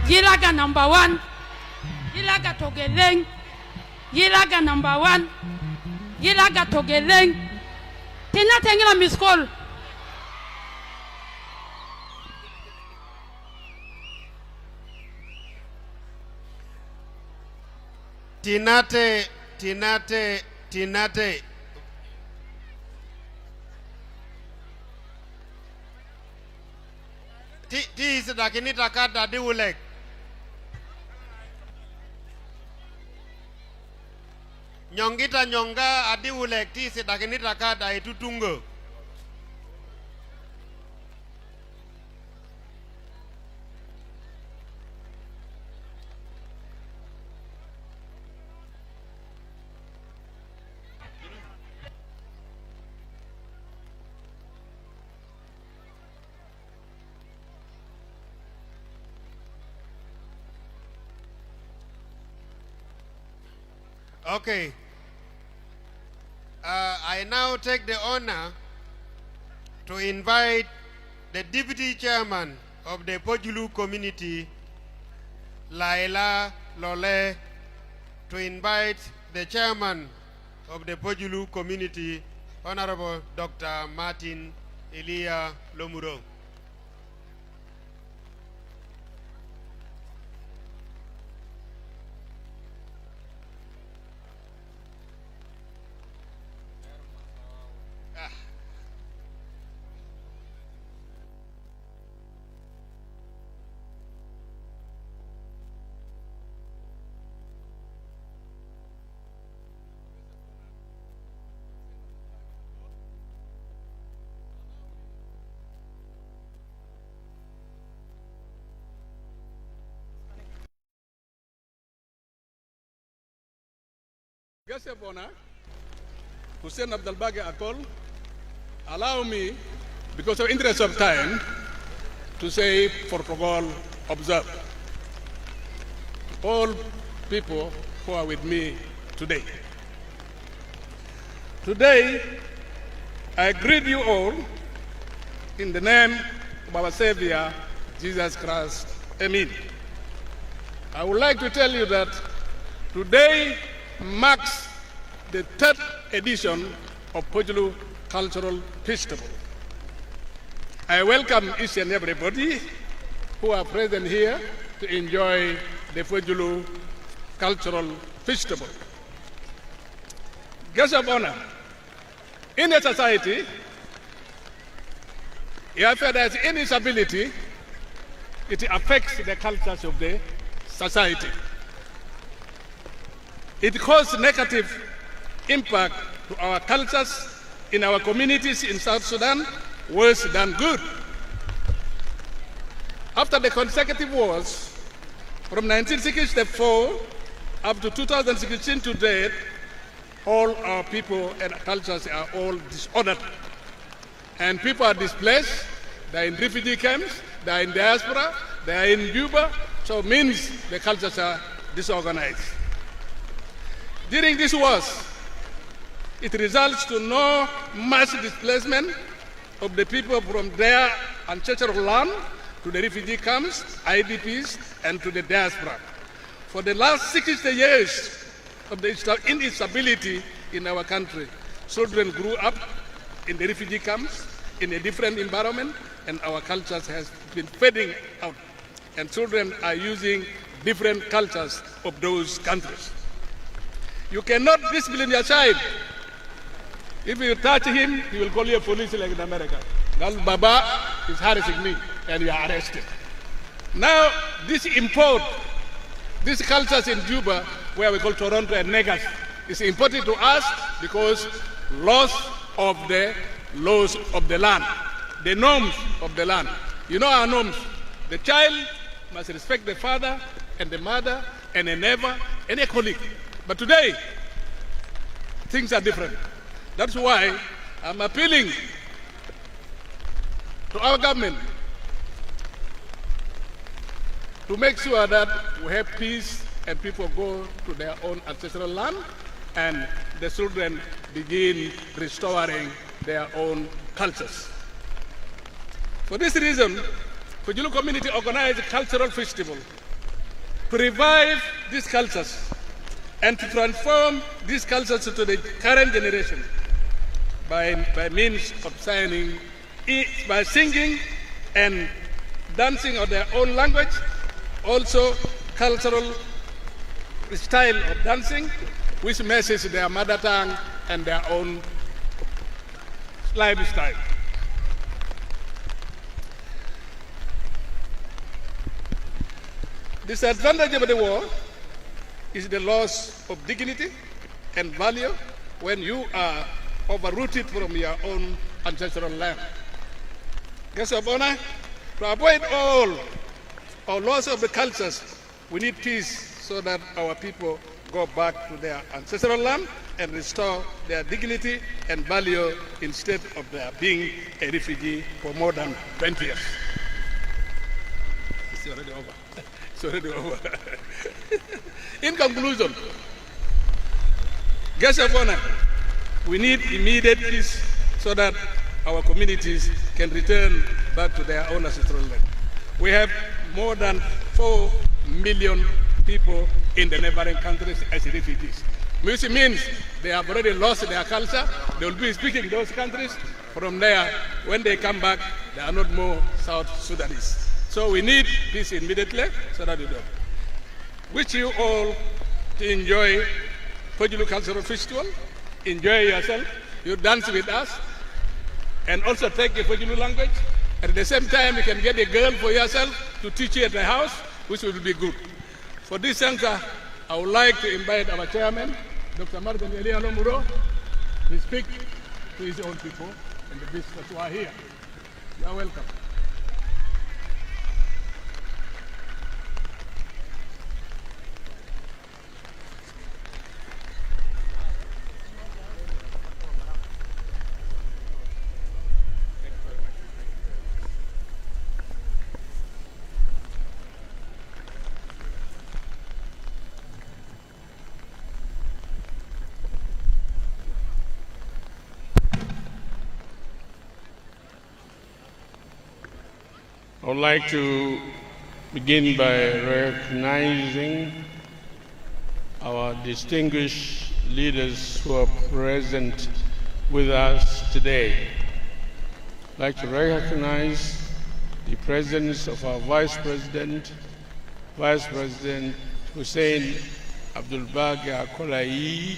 Yilaga number 1. Yilaga Togeleng. Yilaga number 1. Yilaga Togeleng. Tina Tengila Miss Call. Tinate. Ti is dakini takada di ulek. Nyongita nyonga adi ulek ti is dakini takada itu tunggu. Okay. I now take the honor to invite the Deputy Chairman of the Pojulu community, Laila Lole, to invite the Chairman of the Pojulu community, Honorable Dr. Martin Elia Lomuro. Guest of honor, Hussein Abdelbage Akol, allow me, because of interest of time, to say protocol observed. All people who are with me today. Today, I greet you all in the name of our Savior, Jesus Christ. Amen. I would like to tell you that today marks the 3rd edition of Pojulu Cultural Festival. I welcome each and everybody who are present here to enjoy the Pojulu Cultural Festival. Guests of honor, in a society, if there is instability, it affects the cultures of the society. It causes negative impact to our cultures in our communities in South Sudan, worse than good. After the consecutive wars, from 1964 up to 2016 to date, all our people and cultures are all disordered. And people are displaced, they are in refugee camps, they are in diaspora, they are in Juba, so it means the cultures are disorganized. During these wars, it results to no mass displacement of the people from their ancestral land to the refugee camps, IDPs, and to the diaspora. For the last 60 years of the instability in our country, children grew up in the refugee camps in a different environment, and our cultures has been fading out. And children are using different cultures of those countries. You cannot discipline your child. If you touch him, he will call you a police like in America. Now, Baba is harassing me, and you are arrested. Now, this import, these cultures in Juba, where we call Toronto and Negas, is important to us because loss of the laws of the land, the norms of the land. You know our norms. The child must respect the father and the mother and a neighbor and a colleague. But today, things are different. That's why I'm appealing to our government to make sure that we have peace and people go to their own ancestral land and the children begin restoring their own cultures. For this reason, Pojulu community organized a cultural festival to revive these cultures and to transform these cultures to the current generation by means of by singing and dancing of their own language, also cultural style of dancing, which matches their mother tongue and their own lifestyle. The disadvantage of the war is the loss of dignity and value when you are overrooted from your own ancestral land. Guests of honor, to avoid all loss of the cultures, we need peace so that our people go back to their ancestral land and restore their dignity and value instead of their being a refugee for more than 20 years. It's already over. It's already over. In conclusion, guests of honor, we need immediate peace so that our communities can return back to their own ancestral land. We have more than 4 million people in the neighboring countries as refugees, which means they have already lost their culture. They will be speaking those countries. From there, when they come back, they are not more South Sudanese. So we need peace immediately so that we do. Wish you all to enjoy Pojulu Cultural Festival. Enjoy yourself. You dance with us. And also take the Pojulu language. At the same time, you can get a girl for yourself to teach you at the house, which will be good. For this center, I would like to invite our chairman, Dr. Martin Elia Lomuro, to speak to his own people and the visitors who are here. You are welcome. I would like to begin by recognizing our distinguished leaders who are present with us today. I'd like to recognize the presence of our Vice President Hussein Abdul Baga Kolai.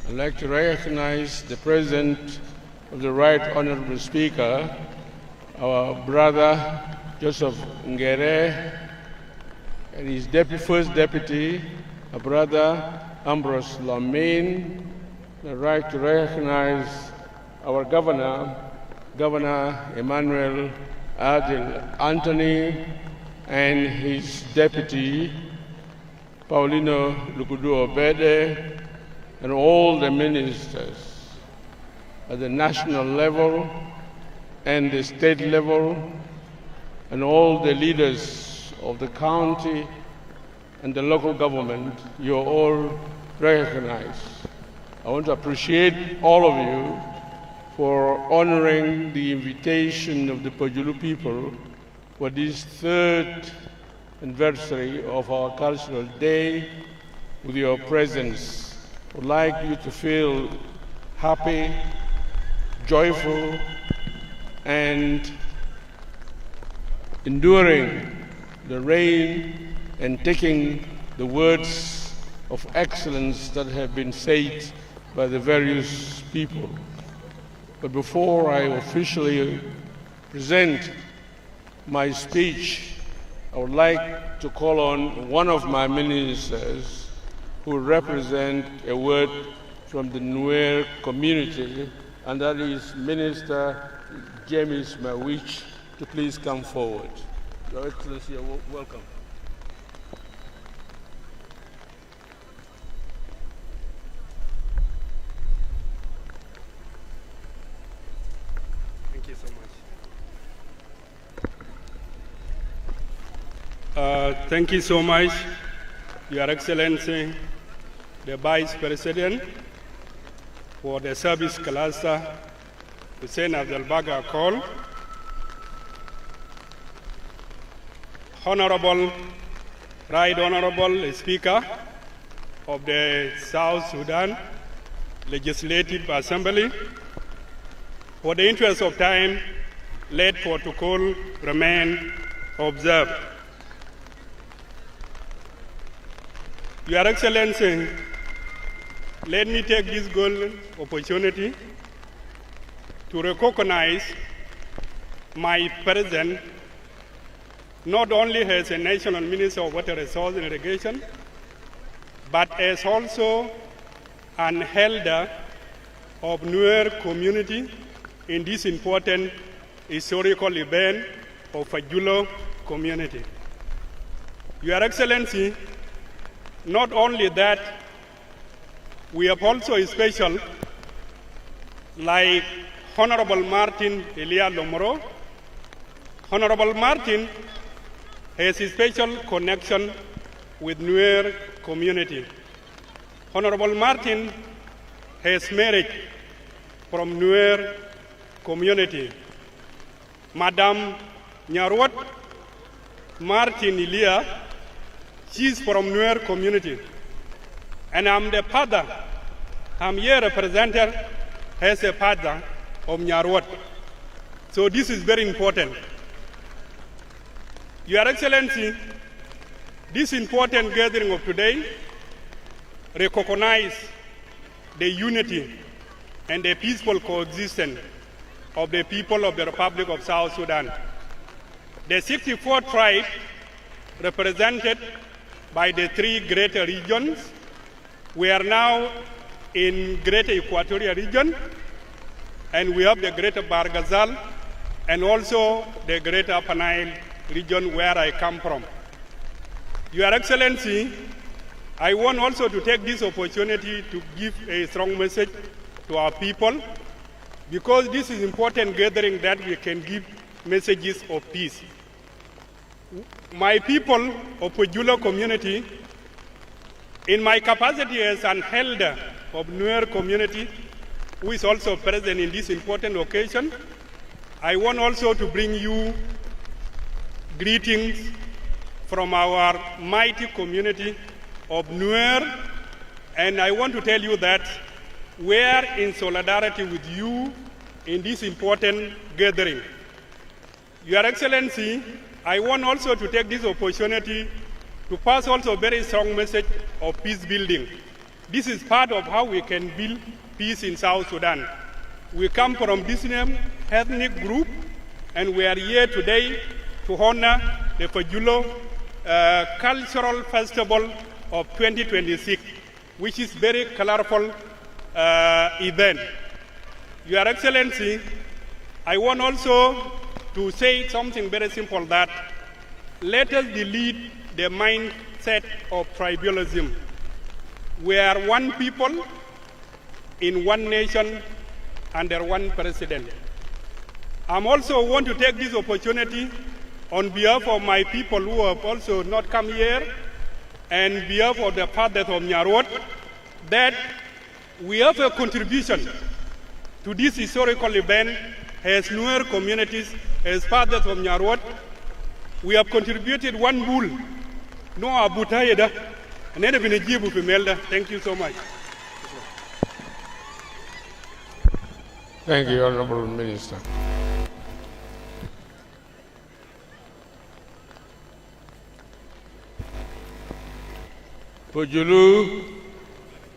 I'd like to recognize the presence of the Right Honorable Speaker, our brother Joseph Ngere, and his first deputy, our brother Ambrose Lamin. I'd like to recognize our governor, Governor Emmanuel Adil Anthony, and his deputy, Paulino Lukudu Obede, and all the ministers at the national level and the state level, and all the leaders of the county and the local government. You're all recognized. I want to appreciate all of you for honoring the invitation of the Pojulu people for this third anniversary of our cultural day with your presence. I would like you to feel happy, joyful, and enduring the rain and taking the words of excellence that have been said by the various people. But before I officially present my speech, I would like to call on one of my ministers who represent a word from the Nuer community, and that is Minister James Mawich, to please come forward. Your Excellency, you're welcome. Thank you so much. Thank you so much, Your Excellency, the Vice President for the Service Cluster, Hussein Abdul Baga Call, Honorable Right Honorable Speaker of the South Sudan Legislative Assembly, for the interest of time, let protocol remain observed. Your Excellency, let me take this golden opportunity to recognize my presence not only as a National Minister of Water Resources and Irrigation, but as also an elder of Nuer community in this important historical event of Pojulu community. Your Excellency, not only that, we have also a special, like Honorable Martin Elia Lomoro. Honorable Martin has a special connection with Nuer community. Honorable Martin has married from Nuer community. Madam Nyarwat Martin Elia, she's from Nuer community. And I'm the father, I'm here represented as a father of Nyarwat. So this is very important. Your Excellency, this important gathering of today recognize the unity and the peaceful coexistence of the people of the Republic of South Sudan. The 64 tribes represented by the 3 greater regions. We are now in Greater Equatorial Region, and we have the Greater Barghazal, and also the Greater Upper Nile region where I come from. Your Excellency, I want also to take this opportunity to give a strong message to our people, because this is important gathering that we can give messages of peace. My people of Pojulu community, in my capacity as an elder of Nuer community, who is also present in this important occasion, I want also to bring you greetings from our mighty community of Nuer, and I want to tell you that we are in solidarity with you in this important gathering. Your Excellency, I want also to take this opportunity to pass also a very strong message of peace building. This is part of how we can build peace in South Sudan. We come from this ethnic group, and we are here today to honor the Pojulu Cultural Festival of 2026, which is very colorful event. Your Excellency, I want also to say something very simple, that let us delete the mindset of tribalism. We are one people in one nation under one president. I also want to take this opportunity on behalf of my people who have also not come here, and behalf of the fathers of Nyarwat, that we have a contribution to this historical event as Nuer communities, as fathers of Nyarwat. We have contributed one bull. No abutayeda, and then been a jibu melda. Thank you so much. Thank you, Honorable Minister. Pojulu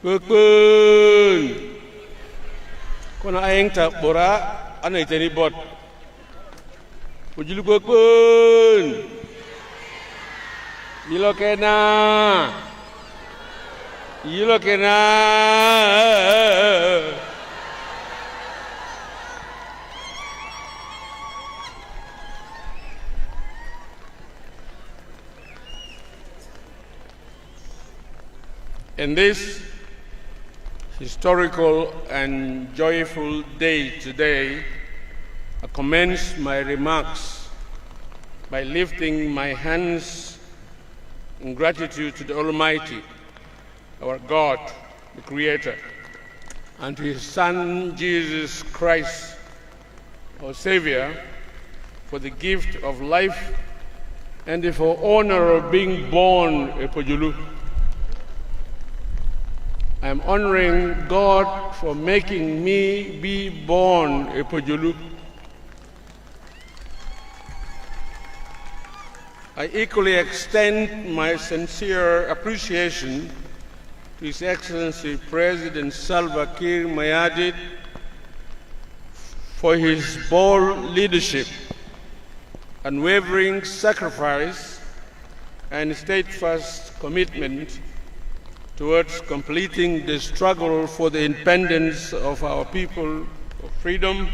Pukpun Kona aeng tak bora anai tani bot Pojulu Pukpun Yilo kena In this historical and joyful day today, I commence my remarks by lifting my hands in gratitude to the Almighty, our God, the Creator, and to His Son, Jesus Christ, our Savior, for the gift of life and for honor of being born a Pojulu. I am honoring God for making me be born a Pojulu. I equally extend my sincere appreciation to His Excellency President Salva Kiir Mayardit for his bold leadership, unwavering sacrifice, and steadfast commitment towards completing the struggle for the independence of our people, of freedom,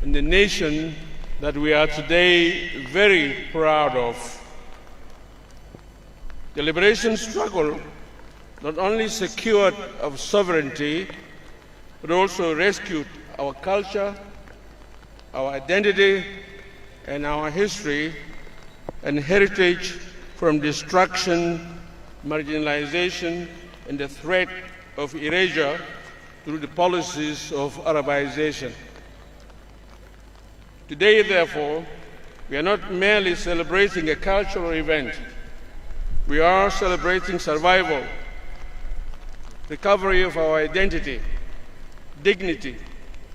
and the nation that we are today very proud of. The liberation struggle not only secured our sovereignty, but also rescued our culture, our identity, and our history and heritage from destruction, marginalization, and the threat of erasure through the policies of Arabization. Today, therefore, we are not merely celebrating a cultural event. We are celebrating survival, recovery of our identity, dignity,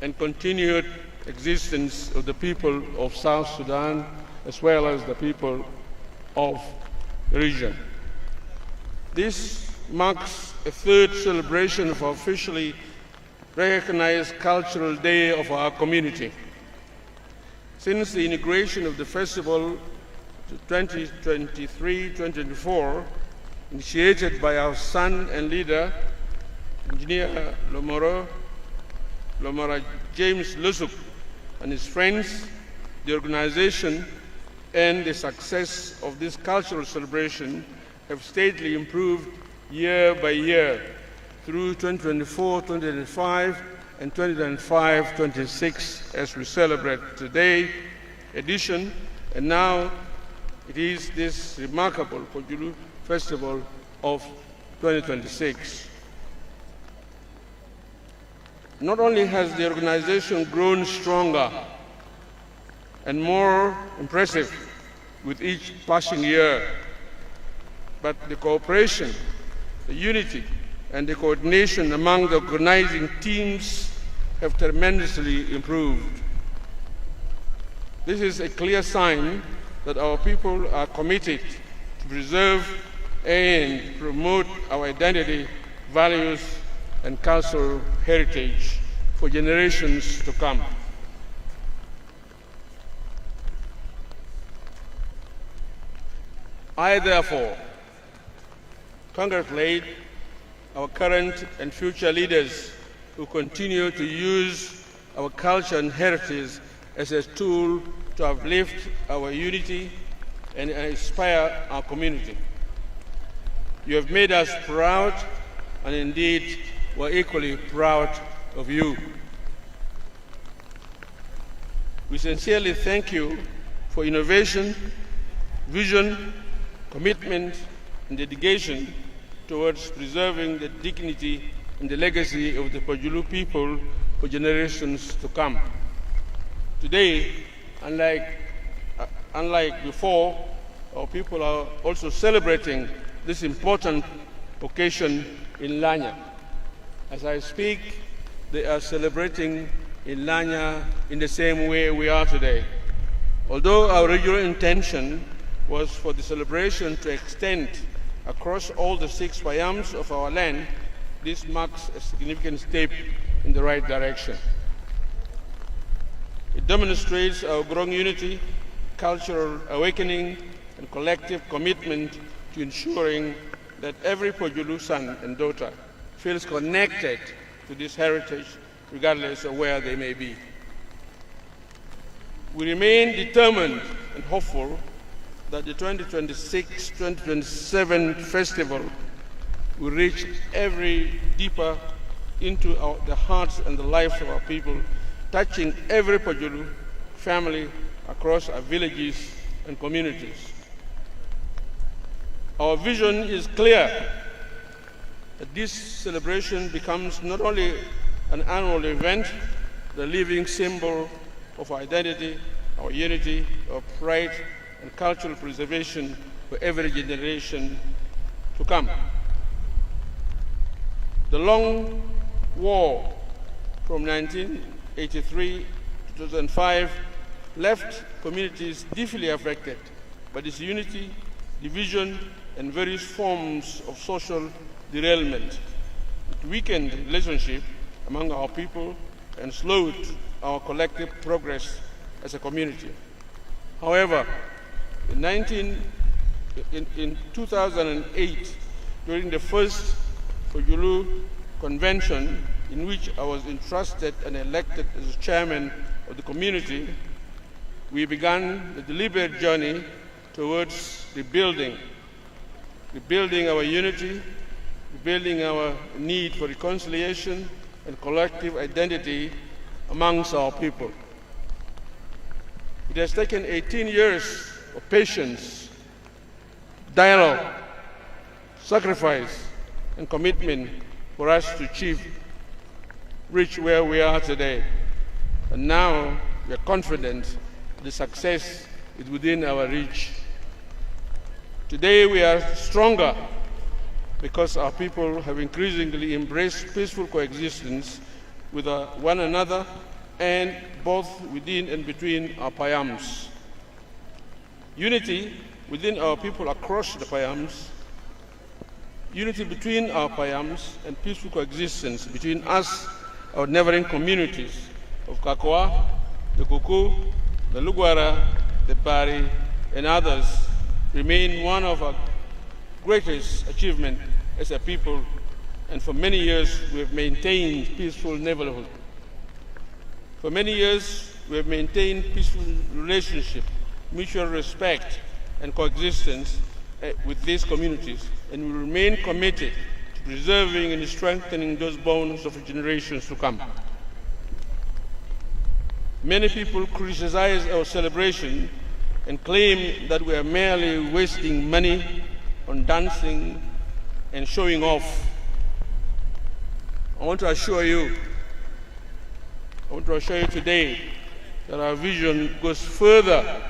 and continued existence of the people of South Sudan, as well as the people of the region. This marks a third celebration of our officially recognized Cultural Day of our community. Since the inauguration of the festival 2023-2024, initiated by our son and leader, Engineer Lomora James Lusuk and his friends, the organization and the success of this cultural celebration have steadily improved year by year through 2024-2025 and 2025-26 as we celebrate today edition, and now it is this remarkable Pojulu Festival of 2026. Not only has the organization grown stronger and more impressive with each passing year, but the cooperation, the unity, and the coordination among the organizing teams have tremendously improved. This is a clear sign that our people are committed to preserve and promote our identity, values, and cultural heritage for generations to come. I therefore congratulate our current and future leaders who continue to use our culture and heritage as a tool to uplift our unity and inspire our community. You have made us proud, and indeed we're equally proud of you. We sincerely thank you for innovation, vision, commitment, and dedication towards preserving the dignity and the legacy of the Pojulu people for generations to come. Today, unlike before, our people are also celebrating this important occasion in Lanya. As I speak, they are celebrating in Lanya in the same way we are today. Although our original intention was for the celebration to extend across all the 6 payams of our land, this marks a significant step in the right direction. It demonstrates our growing unity, cultural awakening, and collective commitment to ensuring that every Pojulu son and daughter feels connected to this heritage, regardless of where they may be. We remain determined and hopeful that the 2026-2027 festival will reach every deeper into the hearts and the lives of our people, touching every Pojulu family across our villages and communities. Our vision is clear, that this celebration becomes not only an annual event, the living symbol of our identity, our unity, our pride, and cultural preservation for every generation to come. The long war from 1983 to 2005 left communities deeply affected by disunity, division, and various forms of social derailment. It weakened relationship among our people and slowed our collective progress as a community. However, in 2008, during the first Pojulu Convention, in which I was entrusted and elected as chairman of the community, we began the deliberate journey towards rebuilding our unity, rebuilding our need for reconciliation and collective identity amongst our people. It has taken 18 years of patience, dialogue, sacrifice, and commitment for us to reach where we are today. And now we are confident the success is within our reach. Today we are stronger because our people have increasingly embraced peaceful coexistence with one another, and both within and between our payams. Unity within our people across the payams, unity between our payams, and peaceful coexistence between us, our neighboring communities of Kakwa, the Kuku, the Lugwara, the Bari, and others remain one of our greatest achievements as a people, and for many years we have maintained peaceful neighborhood. For many years we have maintained peaceful relationship, mutual respect, and coexistence with these communities, and we remain committed to preserving and strengthening those bonds of generations to come. Many people criticize our celebration and claim that we are merely wasting money on dancing and showing off. I want to assure you today that our vision goes further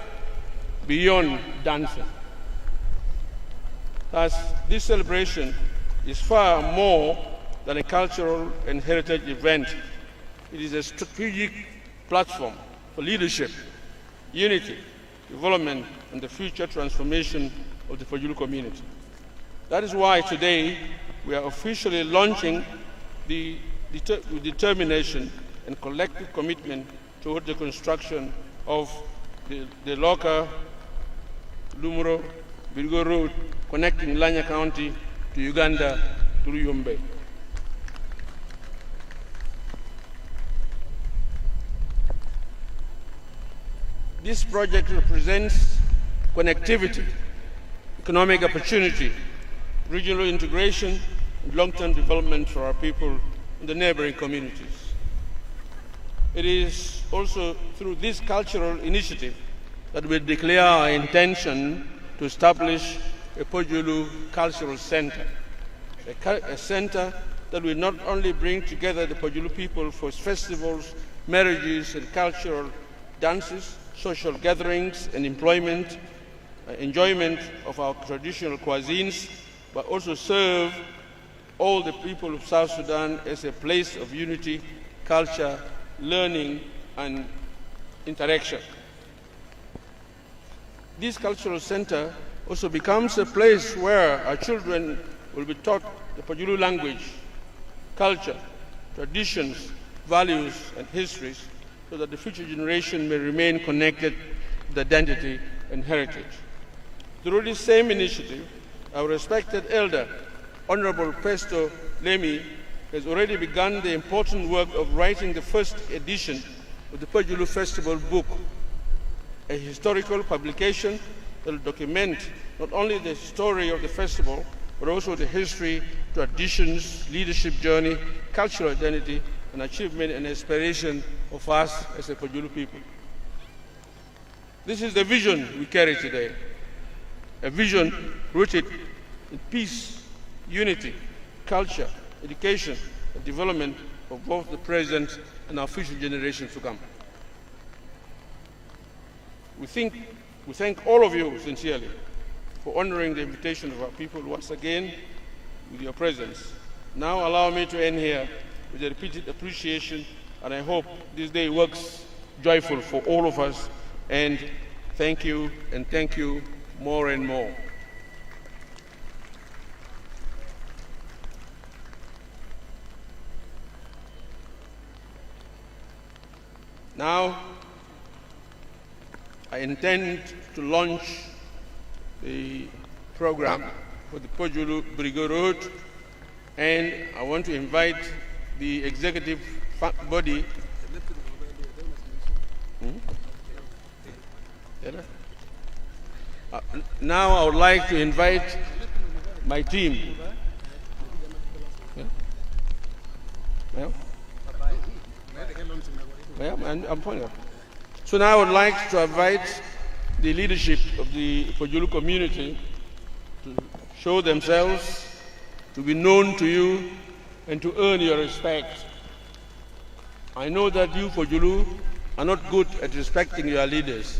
beyond dancing. Thus, this celebration is far more than a cultural and heritage event. It is a strategic platform for leadership, unity, development, and the future transformation of the Pojulu community. That is why today we are officially launching with determination and collective commitment toward the construction of the local Lumuro Birgo Road connecting Lanya County to Uganda through Yombe. This project represents connectivity, economic opportunity, regional integration, and long-term development for our people in the neighboring communities. It is also through this cultural initiative that we declare our intention to establish a Pojulu Cultural Center, a center that will not only bring together the Pojulu people for festivals, marriages, and cultural dances, social gatherings, and enjoyment of our traditional cuisines, but also serve all the people of South Sudan as a place of unity, culture, learning, and interaction. This cultural center also becomes a place where our children will be taught the Pojulu language, culture, traditions, values, and histories, so that the future generation may remain connected with identity and heritage. Through this same initiative, our respected elder, Honorable Pesto Lemi, has already begun the important work of writing the first edition of the Pojulu Festival book, a historical publication that will document not only the story of the festival, but also the history, traditions, leadership journey, cultural identity, and achievement and aspiration of us as a Pojulu people. This is the vision we carry today, a vision rooted in peace, unity, culture, education, and development of both the present and our future generations to come. We think We thank all of you sincerely for honoring the invitation of our people once again with your presence. Now allow me to end here with a repeated appreciation, and I hope this day works joyful for all of us, and thank you more and more. Now, I intend to launch the program for the Pojulu Brigade, and I want to invite the executive body. Now I would like to invite my team. So now I would like to invite the leadership of the Pojulu community to show themselves, to be known to you, and to earn your respect. I know that you, Pojulu, are not good at respecting your leaders,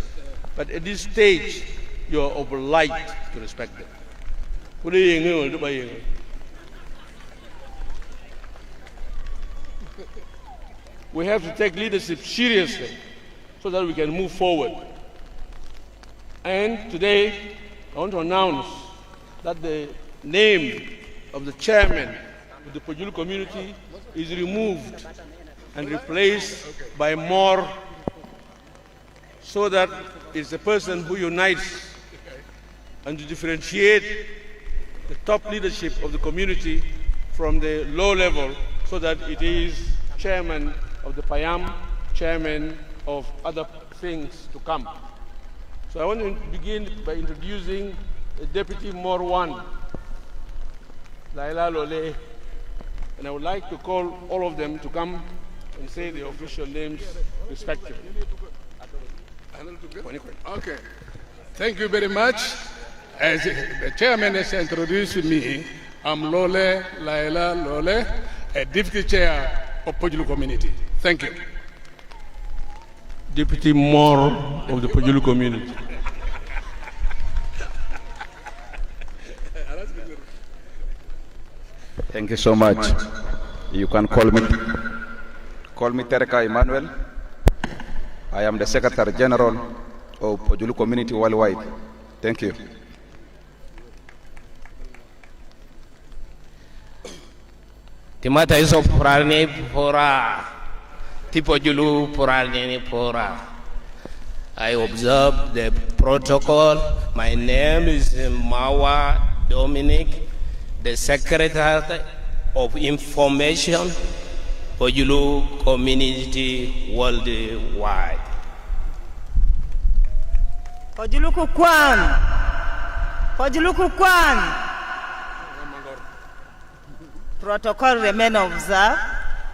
but at this stage, you are obliged to respect them. We have to take leadership seriously so that we can move forward. And today, I want to announce that the name of the chairman of the Pojulu community is removed and replaced by more, so that it's a person who unites and to differentiate the top leadership of the community from the low level, so that it is chairman of the Payam, chairman of other things to come. So I want to begin by introducing the Deputy Morwan, Laila Lole, and I would like to call all of them to come and say the official names respectively. Okay. Thank you very much. As the chairman has introduced me, I'm Lole, Laila Lole, a deputy chair of Pojulu community. Thank you. Deputy More of the Pojulu community. Thank you so much. You can call me Tereka Emmanuel. I am the Secretary General of Pojulu Community Worldwide. Thank you. Timata iso purani pura, Tipojulu purani pura. I observe the protocol. My name is Mawa Dominic, the Secretary of Information, Pojulu Community Worldwide. Pojulu Kukwan. Protocol remain observed.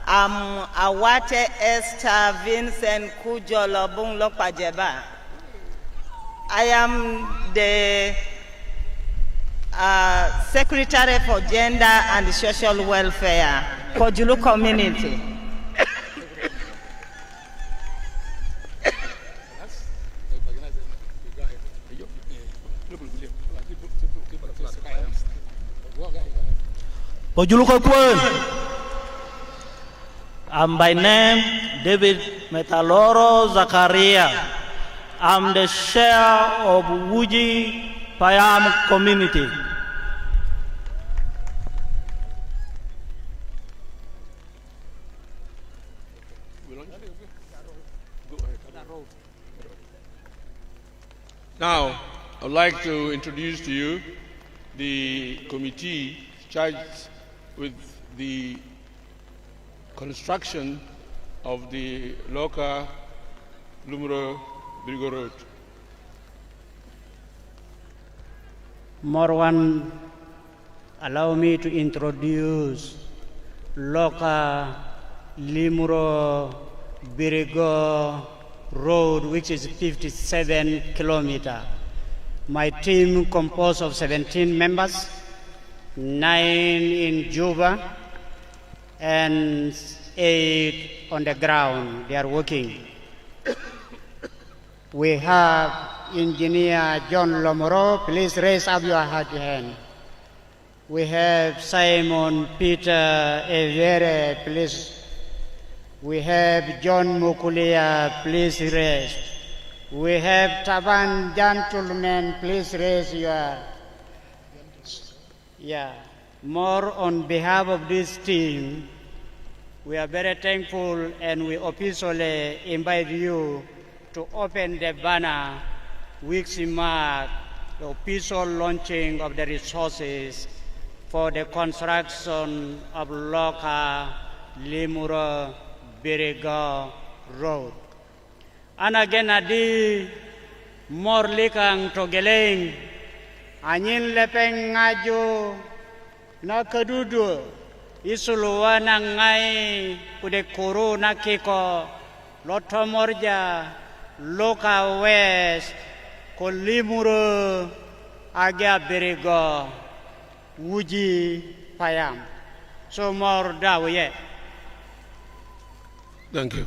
Awate Esther Vincent Kujolo Bunglo Pajeba. I am the Secretary for Gender and Social Welfare, Pojulu Community. Pojulu Cultural. I'm by name David Metaloro Zakaria. I'm the chair of Wuji Payam community. Now, I would like to introduce to you the committee charged with the construction of the local Lumuro Brigo Road. Morwan, allow me to introduce local Limuro Birigo Road, which is 57 kilometers. My team composed of 17 members, 9 in Juba and 8 on the ground. They are working. We have Engineer John Lomoro. Please raise up your hand. We have Simon Peter Evere, please. We have John Mukulia, please raise. We have Taban gentlemen, please raise your. Yeah. More on behalf of this team, we are very thankful and we officially invite you to open the banner which marks the official launching of the resources for the construction of Loka Limura Biriga Road. And again, adi morlikang togeleng anyin lepeng ngaju na kedudu isuluwa na ngai ude kuru na kiko lotomorja Loka West ko Limura aga Biriga Wuji Payam. So more dawiye. Thank you.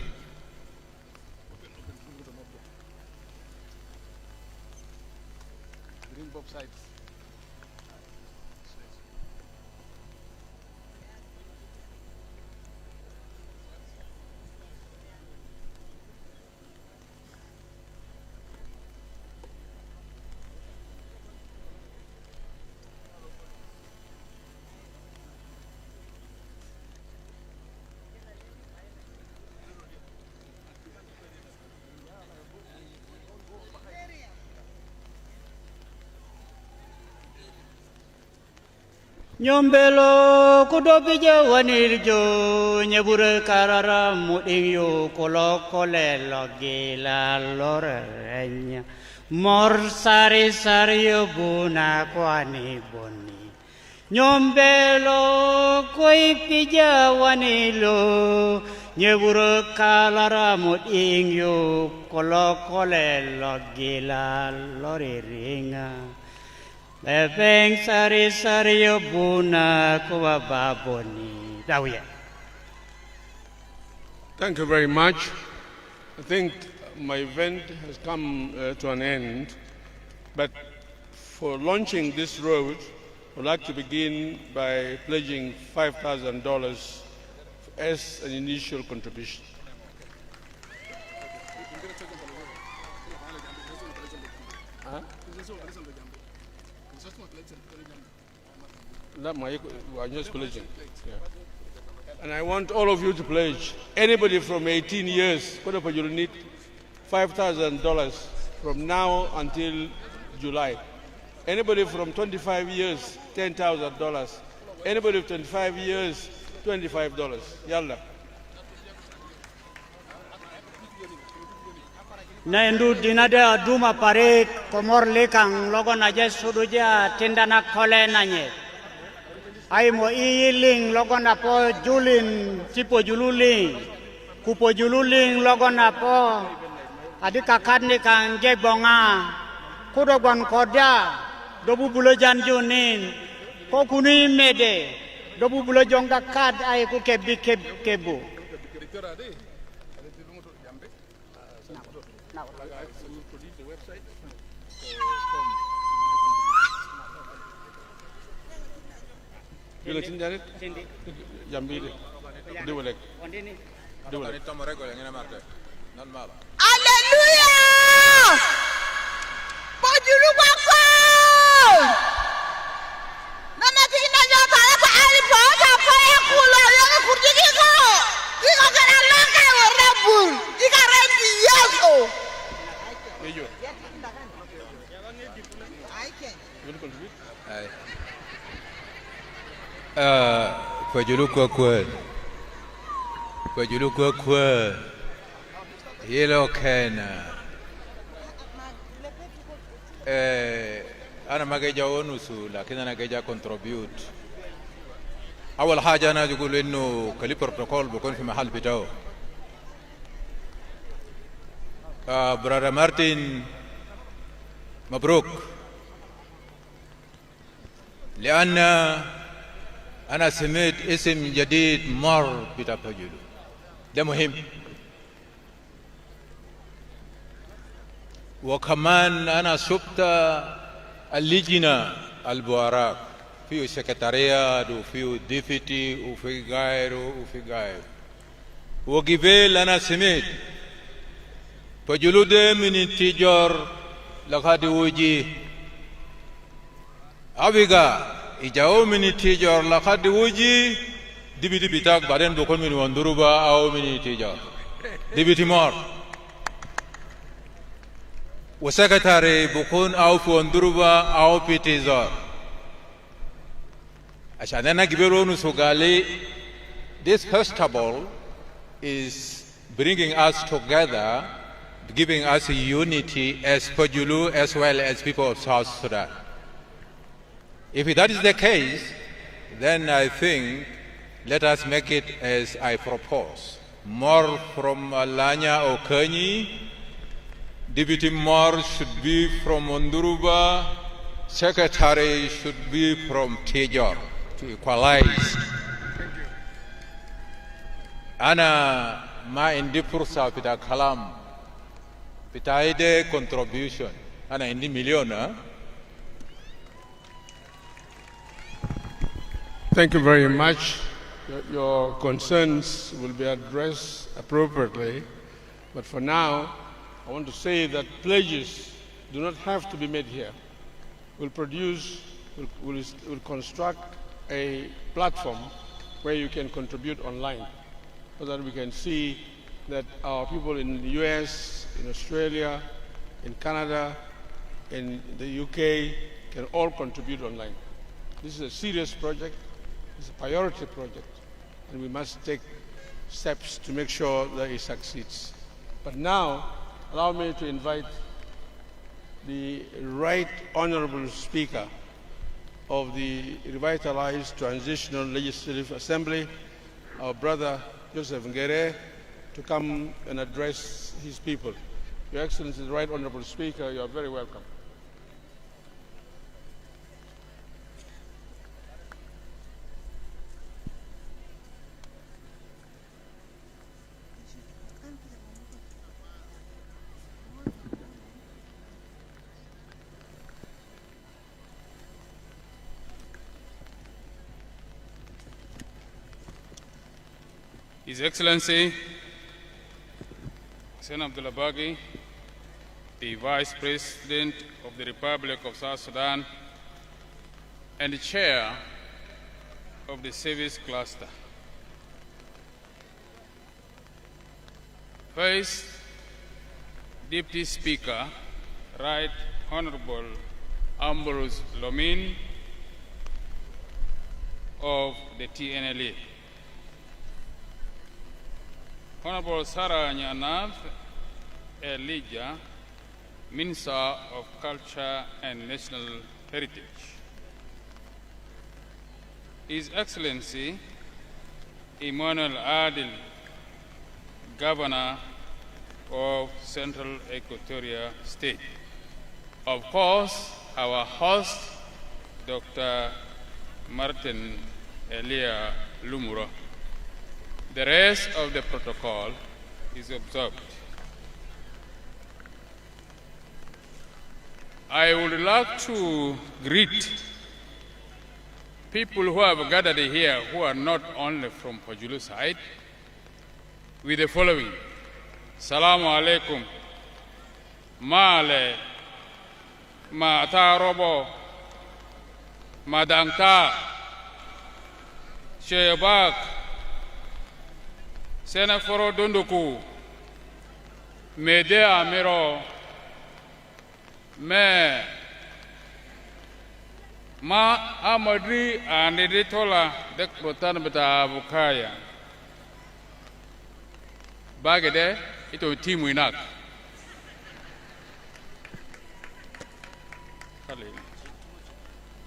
Nyombelo kudopija wanirjo nyebure karara mudingyo kolokole logila lorenya mor sari sario buna kwani boni nyombelo koi pija wanilo nyebure karara mudingyo kolokole logila loreringa Beng sari sario buna kuwa baboni. Dawiya. Thank you very much. I think my event has come to an end, but for launching this road, I'd like to begin by pledging $5,000 as an initial contribution. Huh? I'm just pledging. Yeah. And I want all of you to pledge. Anybody from 18 years, you'll need $5,000 from now until July. Anybody from 25 years, $10,000. Anybody from 25 years, $25. Yalla. Na indu dinada duma parik komor lekang logo naja suduja tindana kole nanye. Ai mo iling logo na po julin si Pojulu ling. Ku Pojulu ling logo na po adika kadni kang jegbonga. Kudogon koda dobu bulo janjunin. Ko kuni mede dobu bulo jonga kad ai ku kebi kebu. Hallelujah! Pojulu Cultural! Nama tina jota apa ali pada apa yang kulo yang kurji kiko. Kiko kena loka warabul. Ika rendi yaso. Pojulu Cultural Yellow Kena أنا ما جاي جاونسو لكن أنا جاي contribute. أول حاجة أنا أقول إنه كل بروتوكول بيكون في محل بتاعه. برادر مارتن مبروك لأن أنا سمعت اسم جديد مر بتاع بوجولو ده مهم وكمان أنا شفت اللجنة البوراك فيه سكرتاريات وفيه ديفيتي وفي غيره وقبل أنا سمعت فجلود من التجار لقد وجي أبيغا إجاو من التجار لقد وجي ديبيتي بتاعك بعدين بكون من وندروبا أو من التجار ديبيتي مار وسكرتاري بكون أو في وندروبا أو في تجار عشان أنا قبلوا نسوغالي this festival is bringing us together, giving us unity as Pojulu as well as people of South Sudan. If that is the case, then I think let us make it as I propose. More from Lanya or Kenyi, Deputy More should be from Onduruba, Secretary should be from Tejor to equalize. أنا ما عندي فرصة في الكلام بتاعي contribution أنا عندي مليون. Thank you very much. Your concerns will be addressed appropriately. But for now, I want to say that pledges do not have to be made here. We'll construct a platform where you can contribute online, so that we can see that our people in the US, in Australia, in Canada, in the UK can all contribute online. This is a serious project, it's a priority project, and we must take steps to make sure that it succeeds. But now, allow me to invite the Right Honorable Speaker of the Revitalized Transitional Legislative Assembly, our brother Joseph Ngere, to come and address his people. Your Excellency, the Right Honorable Speaker, you are very welcome. His Excellency, Sen Abdullah Bagi, the Vice President of the Republic of South Sudan and the Chair of the Service Cluster. First, Deputy Speaker, Right Honorable Ambrose Lomin of the TNLA. Honorable Sarah Nyanath Elijah, Minister of Culture and National Heritage. His Excellency Emmanuel Adil, Governor of Central Equatoria State. Of course, our host, Dr. Martin Elia Lumuro. The rest of the protocol is observed. I would like to greet people who have gathered here who are not only from Pojulu side with the following. Salamu alaikum. Male, Matarobo, Madangta, Shebak, Senaforo Dunduku, Mede Amiro, Me, Ma Amadri and Editola, Dek Rotan Beta Bukaya. Bagade, it will team winak.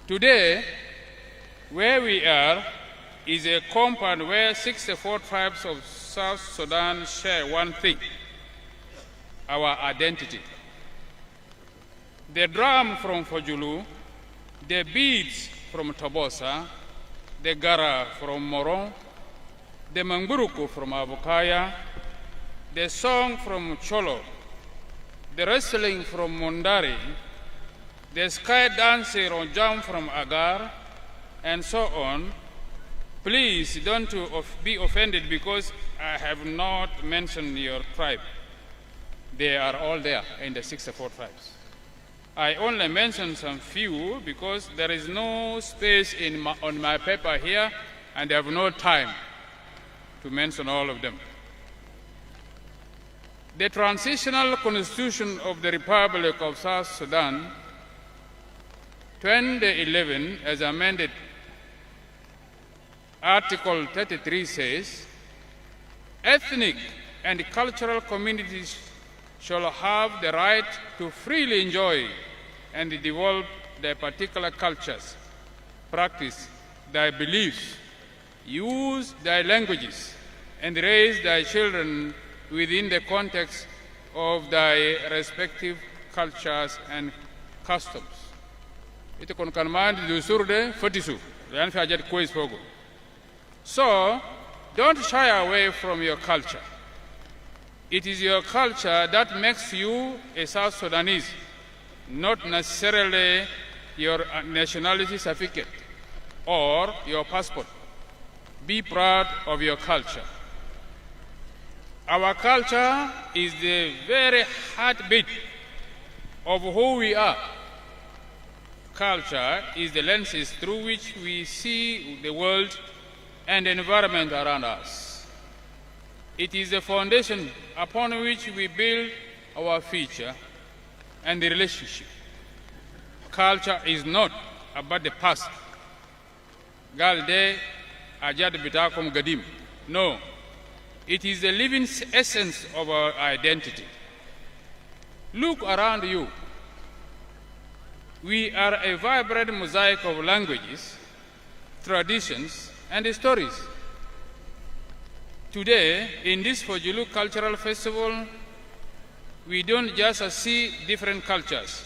Today, where we are is a compound where 64 tribes of South Sudan share one thing, our identity. The drum from Pojulu, the beads from Tobosa, the gara from Moron, the Manguruku from Abukaya, the song from Cholo, the wrestling from Mondari, the sky dancing or jump from Agar, and so on, please don't be offended because I have not mentioned your tribe. They are all there in the 64 tribes. I only mentioned some few because there is no space on my paper here and I have no time to mention all of them. The Transitional Constitution of the Republic of South Sudan, 2011, as amended, Article 33 says, ethnic and cultural communities shall have the right to freely enjoy and develop their particular cultures, practice their beliefs, use their languages, and raise their children within the context of their respective cultures and customs. Ito kon kanman du surde fotisu, yan fi ajat kois fogo. So, don't shy away from your culture. It is your culture that makes you a South Sudanese, not necessarily your nationality certificate or your passport. Be proud of your culture. Our culture is the very heartbeat of who we are. Culture is the lenses through which we see the world and the environment around us. It is the foundation upon which we build our future and the relationship. Culture is not about the past. Galde ajad bitakum gadim. No. It is the living essence of our identity. Look around you. We are a vibrant mosaic of languages, traditions, and stories. Today, in this Pojulu Cultural Festival, we don't just see different cultures.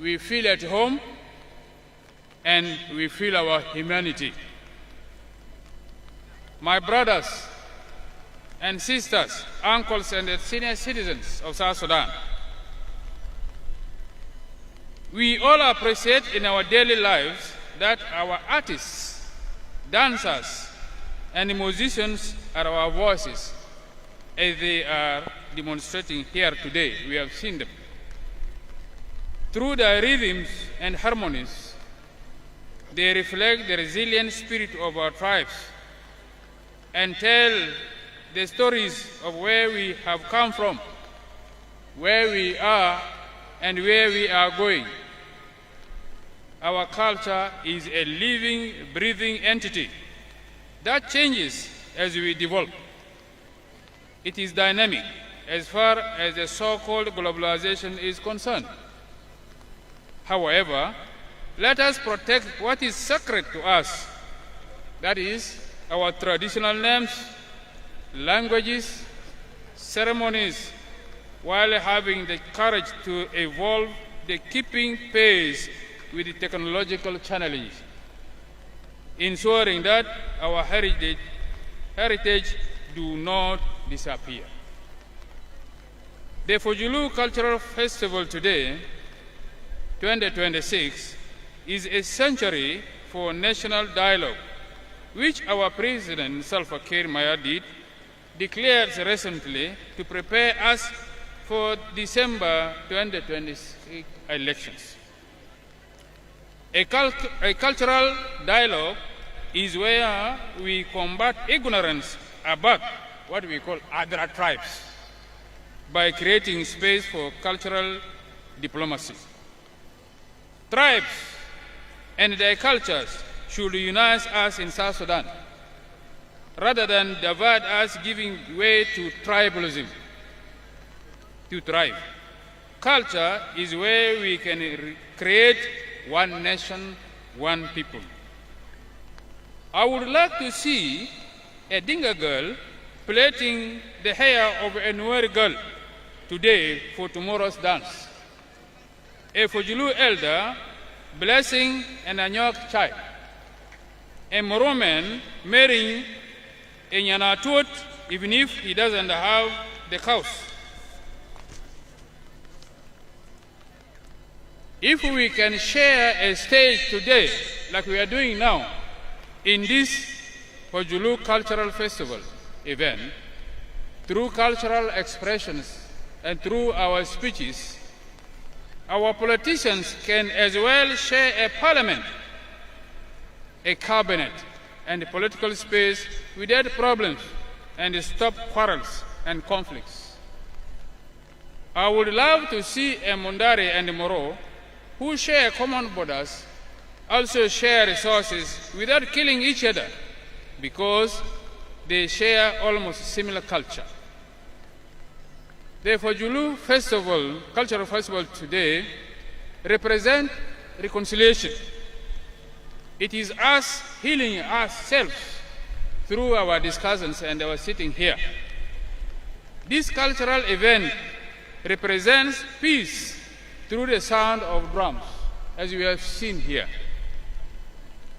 We feel at home and we feel our humanity. My brothers and sisters, uncles and senior citizens of South Sudan, we all appreciate in our daily lives that our artists, dancers, and musicians are our voices, as they are demonstrating here today. We have seen them. Through their rhythms and harmonies, they reflect the resilient spirit of our tribes and tell the stories of where we have come from, where we are, and where we are going. Our culture is a living, breathing entity that changes as we develop. It is dynamic as far as the so-called globalization is concerned. However, let us protect what is sacred to us, that is, our traditional names, languages, ceremonies, while having the courage to evolve the keeping pace with the technological challenges, ensuring that our heritage do not disappear. The Pojulu Cultural Festival today, 2026, is a century for national dialogue, which our President Salva Kiir Mayardit declared recently to prepare us for December 2026 elections. A cultural dialogue is where we combat ignorance about what we call other tribes by creating space for cultural diplomacy. Tribes and their cultures should unite us in South Sudan, rather than divide us, giving way to tribalism. To thrive, culture is where we can create one nation, one people. I would like to see a Dinga girl plaiting the hair of a Nuer girl today for tomorrow's dance. A Pojulu elder blessing an Anyok child. A Moroman marrying a Nyanatut even if he doesn't have the cows. If we can share a stage today, like we are doing now, in this Pojulu Cultural Festival event, through cultural expressions and through our speeches, our politicians can as well share a parliament, a cabinet, and a political space without problems and stop quarrels and conflicts. I would love to see a Mundari and a Moro who share common borders also share resources without killing each other because they share almost similar culture. The Pojulu Festival, Cultural Festival today represents reconciliation. It is us healing ourselves through our discussions and our sitting here. This cultural event represents peace through the sound of drums, as we have seen here.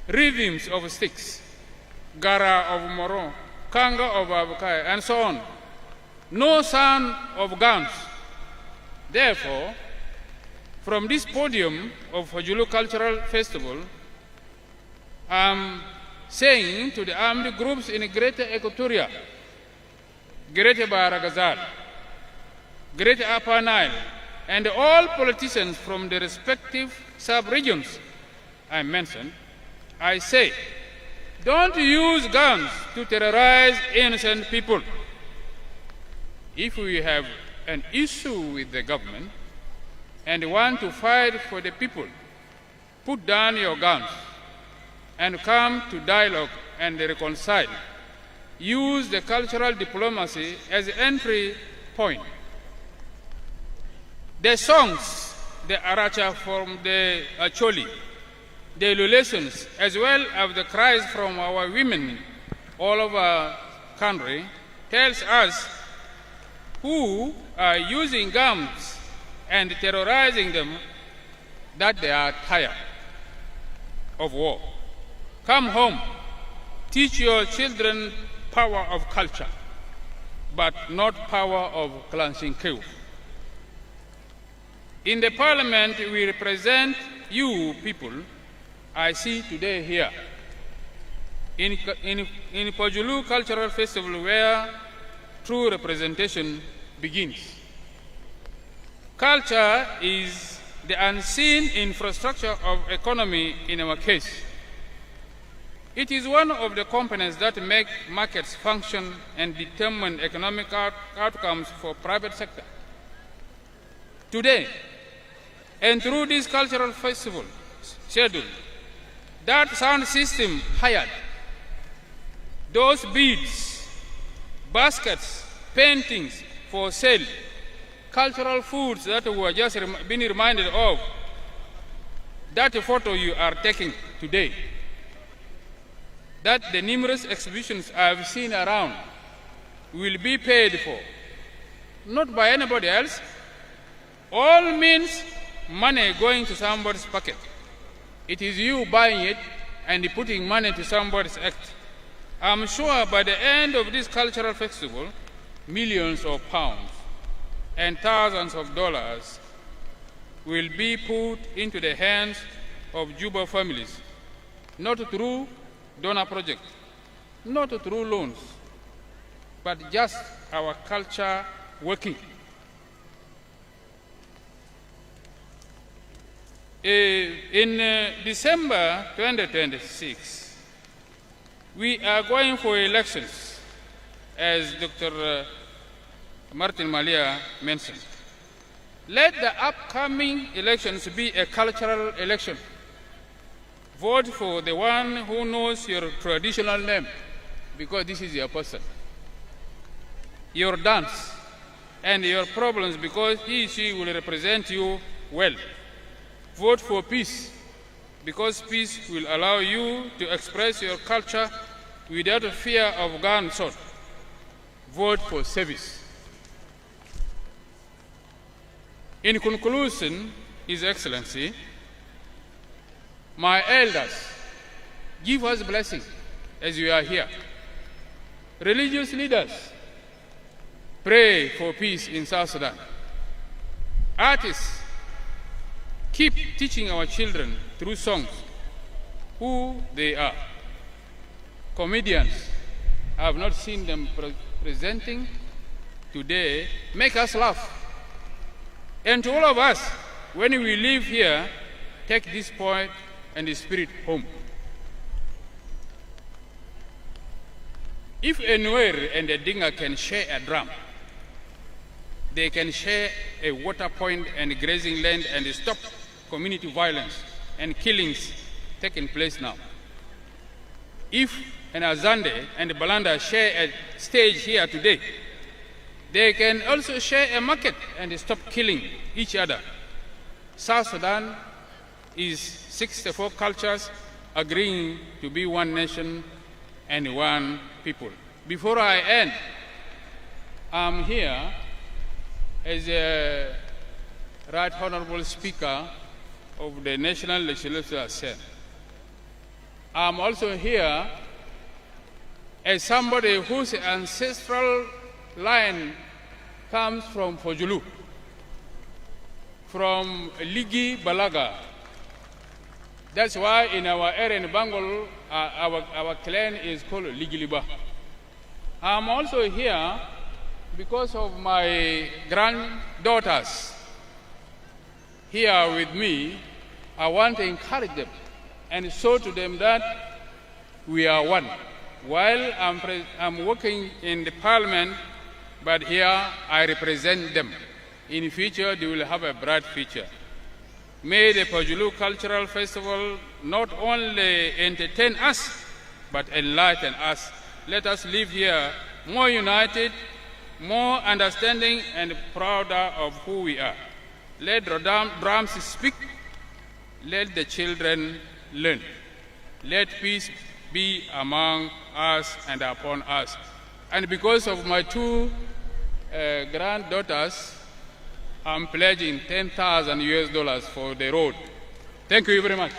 Rhythms of sticks, gara of Moro, kanga of Abukai, and so on. No sound of guns. Therefore, from this podium of Pojulu Cultural Festival, I'm saying to the armed groups in Greater Equatoria, Greater Baragazal, Greater Upper Nile, and all politicians from the respective sub-regions I mentioned, I say, don't use guns to terrorize innocent people. If we have an issue with the government and want to fight for the people, put down your guns and come to dialogue and reconcile. Use the cultural diplomacy as an entry point. The songs, the aracha from the Acholi, the ululations, as well as the cries from our women all over country, tells us who are using guns and terrorizing them that they are tired of war. Come home, teach your children power of culture, but not power of Klanshinkeu. In the parliament, we represent you people I see today here. In Pojulu Cultural Festival, where true representation begins. Culture is the unseen infrastructure of economy in our case. It is one of the components that make markets function and determine economic outcomes for private sector. Today, and through this cultural festival schedule, that sound system hired those beads, baskets, paintings for sale, cultural foods that we are just being reminded of, that photo you are taking today, that the numerous exhibitions I've seen around will be paid for, not by anybody else. All means money going to somebody's pocket. It is you buying it and putting money to somebody's act. I'm sure by the end of this cultural festival, millions of pounds and thousands of dollars will be put into the hands of Juba families, not through donor projects, not through loans, but just our culture working. In December 2026, we are going for elections, as Dr. Martin Malia mentioned. Let the upcoming elections be a cultural election. Vote for the one who knows your traditional name, because this is your person. Your dance and your problems, because she will represent you well. Vote for peace, because peace will allow you to express your culture without fear of gunshot. Vote for service. In conclusion, His Excellency, my elders, give us blessing as we are here. Religious leaders, pray for peace in South Sudan. Artists, keep teaching our children through songs who they are. Comedians, I have not seen them presenting today, make us laugh. And to all of us, when we leave here, take this point and the spirit home. If a Nuer and a Dinga can share a drum, they can share a water point and grazing land and stop community violence and killings taking place now. If an Azande and Balanda share a stage here today, they can also share a market and stop killing each other. South Sudan is 64 cultures agreeing to be one nation and one people. Before I end, I'm here as a Right Honorable Speaker of the National Legislative Assembly. I'm also here as somebody whose ancestral line comes from Pojulu, from Ligi Balaga. That's why in our area in Bangol, our clan is called Ligiliba. I'm also here because of my granddaughters here with me. I want to encourage them and show to them that we are one. While I'm working in the parliament, but here I represent them. In the future, they will have a bright future. May the Pojulu Cultural Festival not only entertain us, but enlighten us. Let us live here more united, more understanding, and prouder of who we are. Let the drums speak. Let the children learn. Let peace be among us and upon us. And because of my two granddaughters, I'm pledging $10,000 for the road. Thank you very much.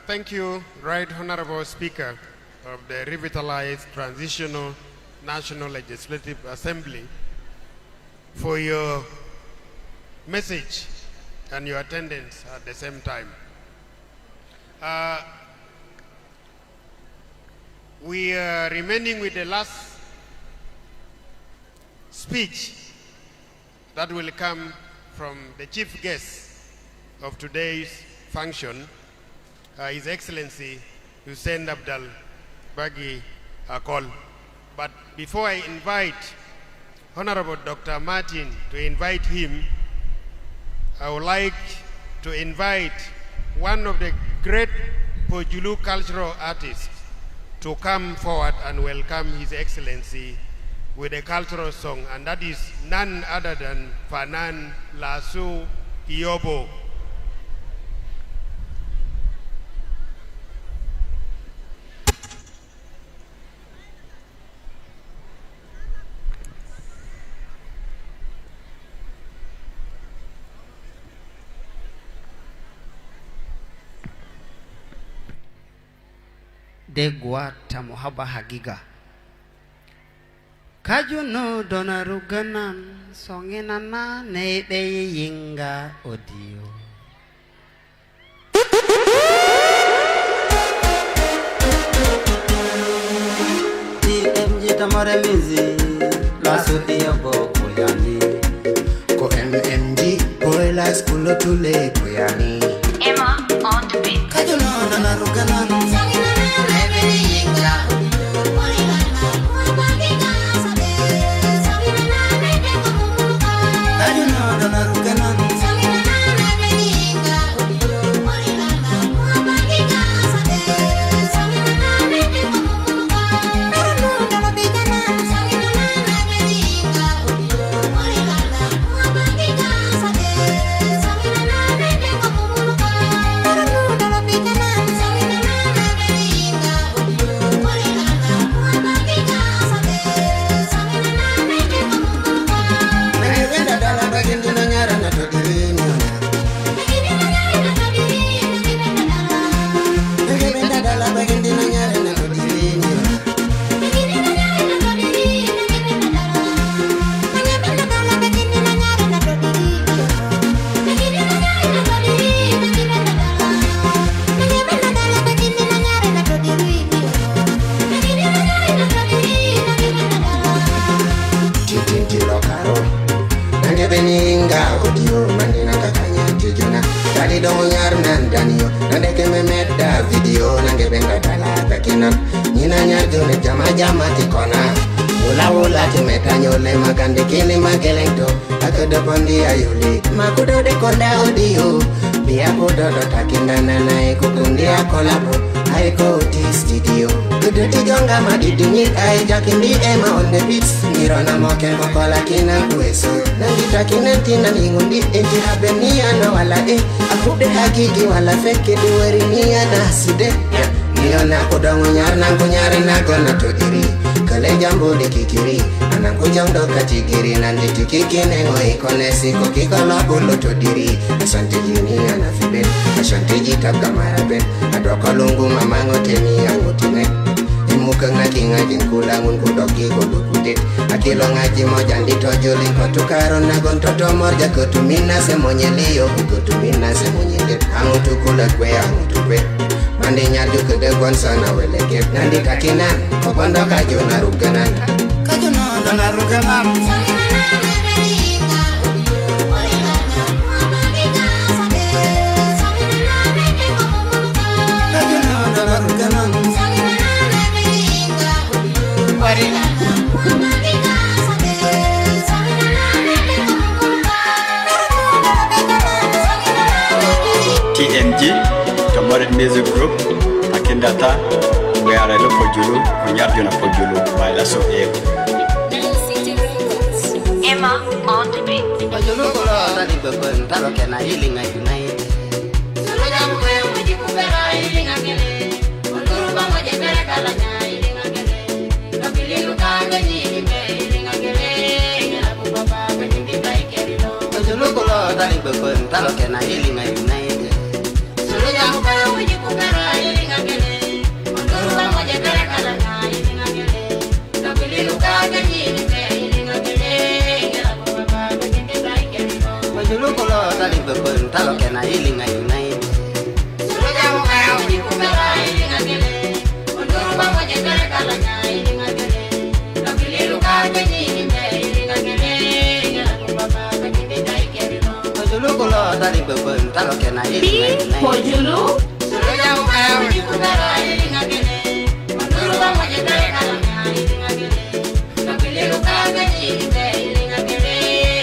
Thank you, Right Honorable Speaker of the Revitalized Transitional National Legislative Assembly, for your message and your attendance at the same time. We are remaining with the last speech that will come from the chief guest of today's function, His Excellency Hussein Abdal Bagi Akol. But before I invite Honorable Dr. Martin to invite him, I would like to invite one of the great Pojulu cultural artists to come forward and welcome His Excellency with a cultural song, and that is none other than Fanan Lasu Iyobo. Degwa tamuhaba hagiga kajuno donaruganan songinana nebe yinga odio TMG tamare mizi lasu Iyobo koyani ko MMG boila skulo tule koyani Emma on the beat kajuno donaruganan kinan Nina nyadune jama jama tikona Ula ula timeta nyole magande kini magelento Akodo bondi ayuli Makudo de konda audio Bia kudo do takindana na kukundi ya kolabo Aiko uti studio Kudo tijonga madidinyi Ai jakindi ema on the beats Nirona moke kokola kina kueso Nangita kinentina ningundi Enti habenia na wala Akude hakiki wala feke duweri niya na aside Niona kudongo nyar na kunyari na kona todiri Kale jambo de kikiri Anangu jamdo katigiri Nandi tikikine ngoi kone siko kikola bulo todiri Asante jini anafibet Asante jitab kamarabet Adoko lungu mamango teni angutine Imuka ngaki ngaji nkulangun kudoki kudukutit Akilo ngaji mojandi tojuli kotukaro nagon toto morja kutumina semonyelio Kutumina semonyelit Angutu kula kwe angutu kwe Mandi nyarju kede gwansana welekep Nandi kakinan kokondo kajo naruganan Kajo no naruganan Kajo no naruganan TMG, Tomored Music Group, Akindata, we are a Pojulu, Konyarjuna Pojulu, while also Emma on the beat. Pojulu Kolo, Tali Bubun, Tarokena, healing a unite. Sulujamu kwe mujikubera ilinga kele. Unduruba mojibere kalanya ilinga kele. Kapililu kage nyime ilinga kele. Ngela kubaba kwenye ikerilo. Pojulu Kolo, Tali Bubun, Tarokena, healing a unite. Sulujamu kwe mujikubera ilinga kele. Unduruba mojibere kalanya ilinga kele. Kapililu kage nyime ilinga kele. Ngela kubaba kwenye ikerilo. Pojulu Kolo, Tali Bubun, Tarokena, healing a unite. Sulujamu kwe mujikubera ilinga kele. Unduruba mojibere kalanya ilinga kele. Kapililu kage nyime ilinga kele. Ngela kubaba kwenye ikerilo. Pojulu Kolo, Tali Bubun, Tarokena, healing a unite. Pojulu Sulujamu kwe mujikubera ilinga kele. Unduruba mojibere kalanya ilinga kele. Kapililu kage nyime ilinga kele.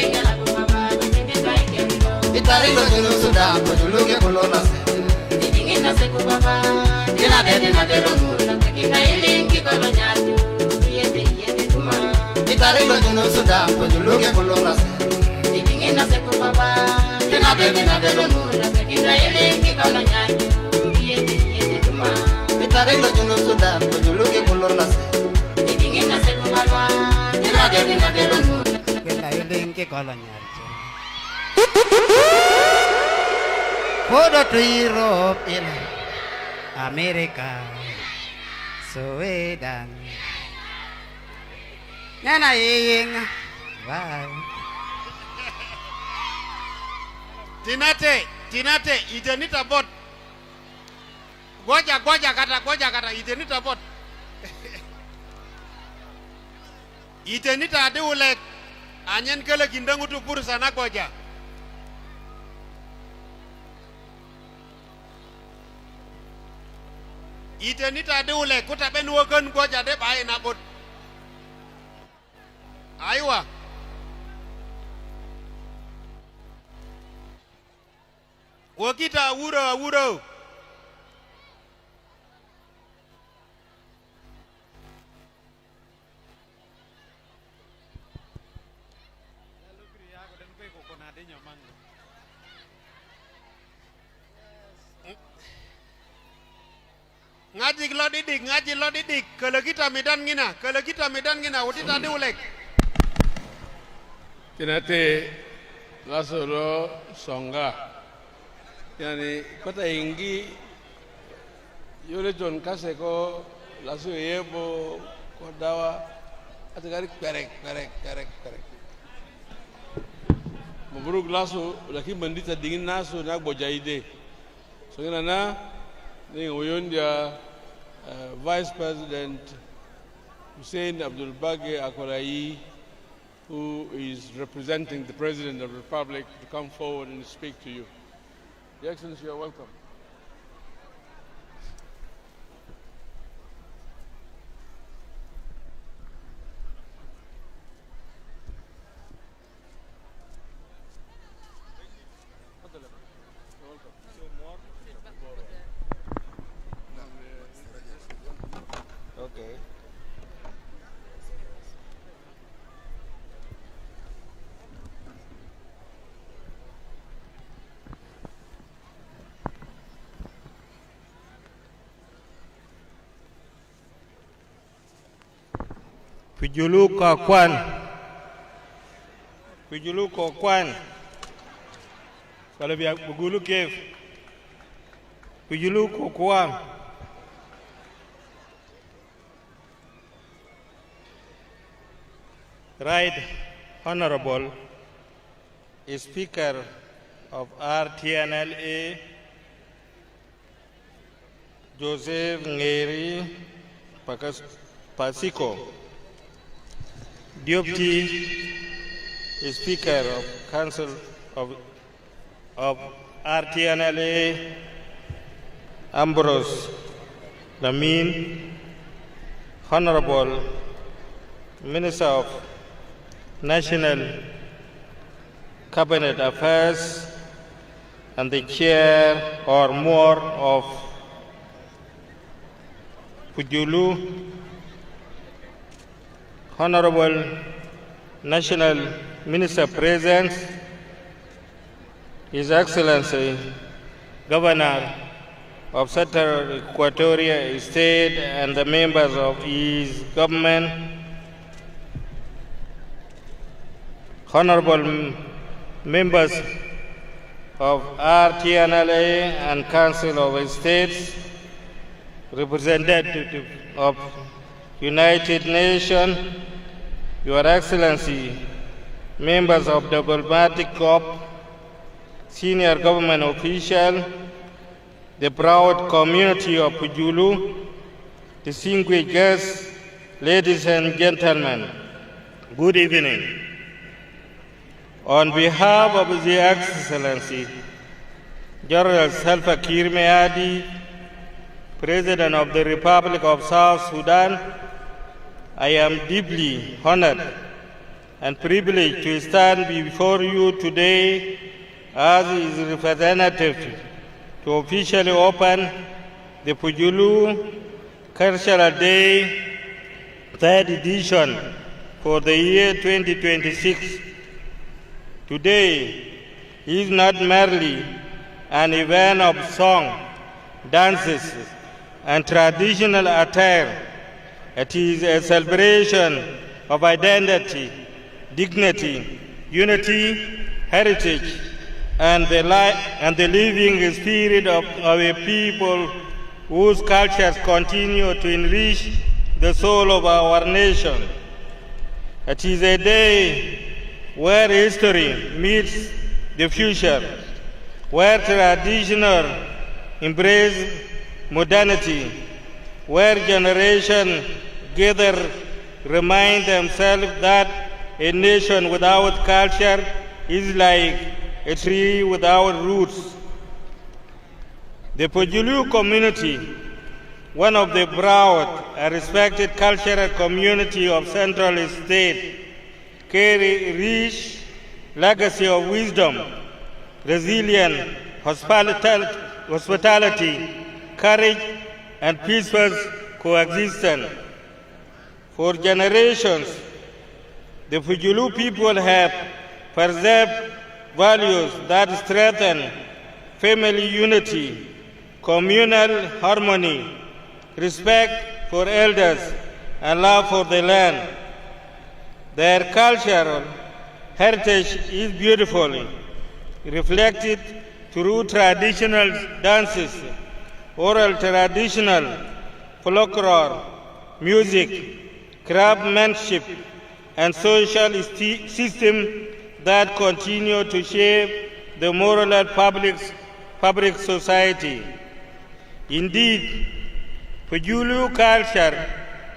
Ngela kubaba kwenye ikerilo. Itarilo junu Sudan, Pojulu ke Kolo nase. Ingina seku baba, kila dede na dero mula, kika ilingi kolo nyatu, yete tuma. Itarilo junu Sudan, Pojulu ke Kolo nase. Ingina seku baba, kila dede na dero mula, kika ilingi kolo nyatu, yete tuma. Itarilo junu Sudan, Pojulu ke Kolo nase. Ingina seku baba, kila dede na dero mula, kika ilingi kolo nyatu. Kodo to Europe in America, Sweden. Nana ying, bye. Tinate, itenita bot. Goja kata, itenita bot. Itenita ade ulek, anyen kele kindangu tu pur sana goja. Itenita ade ulek, kuta ben wogan goja de bae na bot. Aywa. Wakita wuro. Ngaji lo didik, kalau kita medan ngina, utita ade ulek. Tinate lasoro songa. Yani kota ingi yule John Kaseko lasu yebo kodawa atakari perek. Mabruk lasu lakini bandita dingin nasu nak bojaide. So na ni uyon dia Vice President Hussein Abdul Bage Akorai, who is representing the President of the Republic, to come forward and speak to you. Your Excellency, you are welcome. Pojulu Kokwan, Palabia Pojulu Cave, Pojulu Kokwan, Right Honorable Speaker of RTNLA, Joseph Ngeri Pasico, Deputy Speaker of Council of RTNLA, Ambrose Lamin, Honorable Minister of National Cabinet Affairs and the chair or more of Pojulu, Honorable National Minister Present, His Excellency Governor of Central Equatoria State and the members of his government, Honorable members of RTNLA and Council of States, representative of United Nations, Your Excellency, members of the diplomatic corps, senior government officials, the proud community of Pojulu, distinguished guests, ladies and gentlemen, good evening. On behalf of His Excellency General Salva Kiir Mayardit, President of the Republic of South Sudan, I am deeply honored and privileged to stand before you today as his representative to officially open the Pojulu Cultural Day, 3rd edition for the year 2026. Today is not merely an event of song, dances, and traditional attire. It is a celebration of identity, dignity, unity, heritage, and the living spirit of our people whose cultures continue to enrich the soul of our nation. It is a day where history meets the future, where traditional embrace modernity, where generations gather, remind themselves that a nation without culture is like a tree without roots. The Pojulu community, one of the proud and respected cultural community of Central State, carry rich legacy of wisdom, resilience, hospitality, courage, and peaceful coexistence. For generations, the Pojulu people have preserved values that strengthen family unity, communal harmony, respect for elders, and love for the land. Their cultural heritage is beautifully reflected through traditional dances, oral traditional folklore, music, craftsmanship, and social system that continue to shape the moral and public society. Indeed, Pojulu culture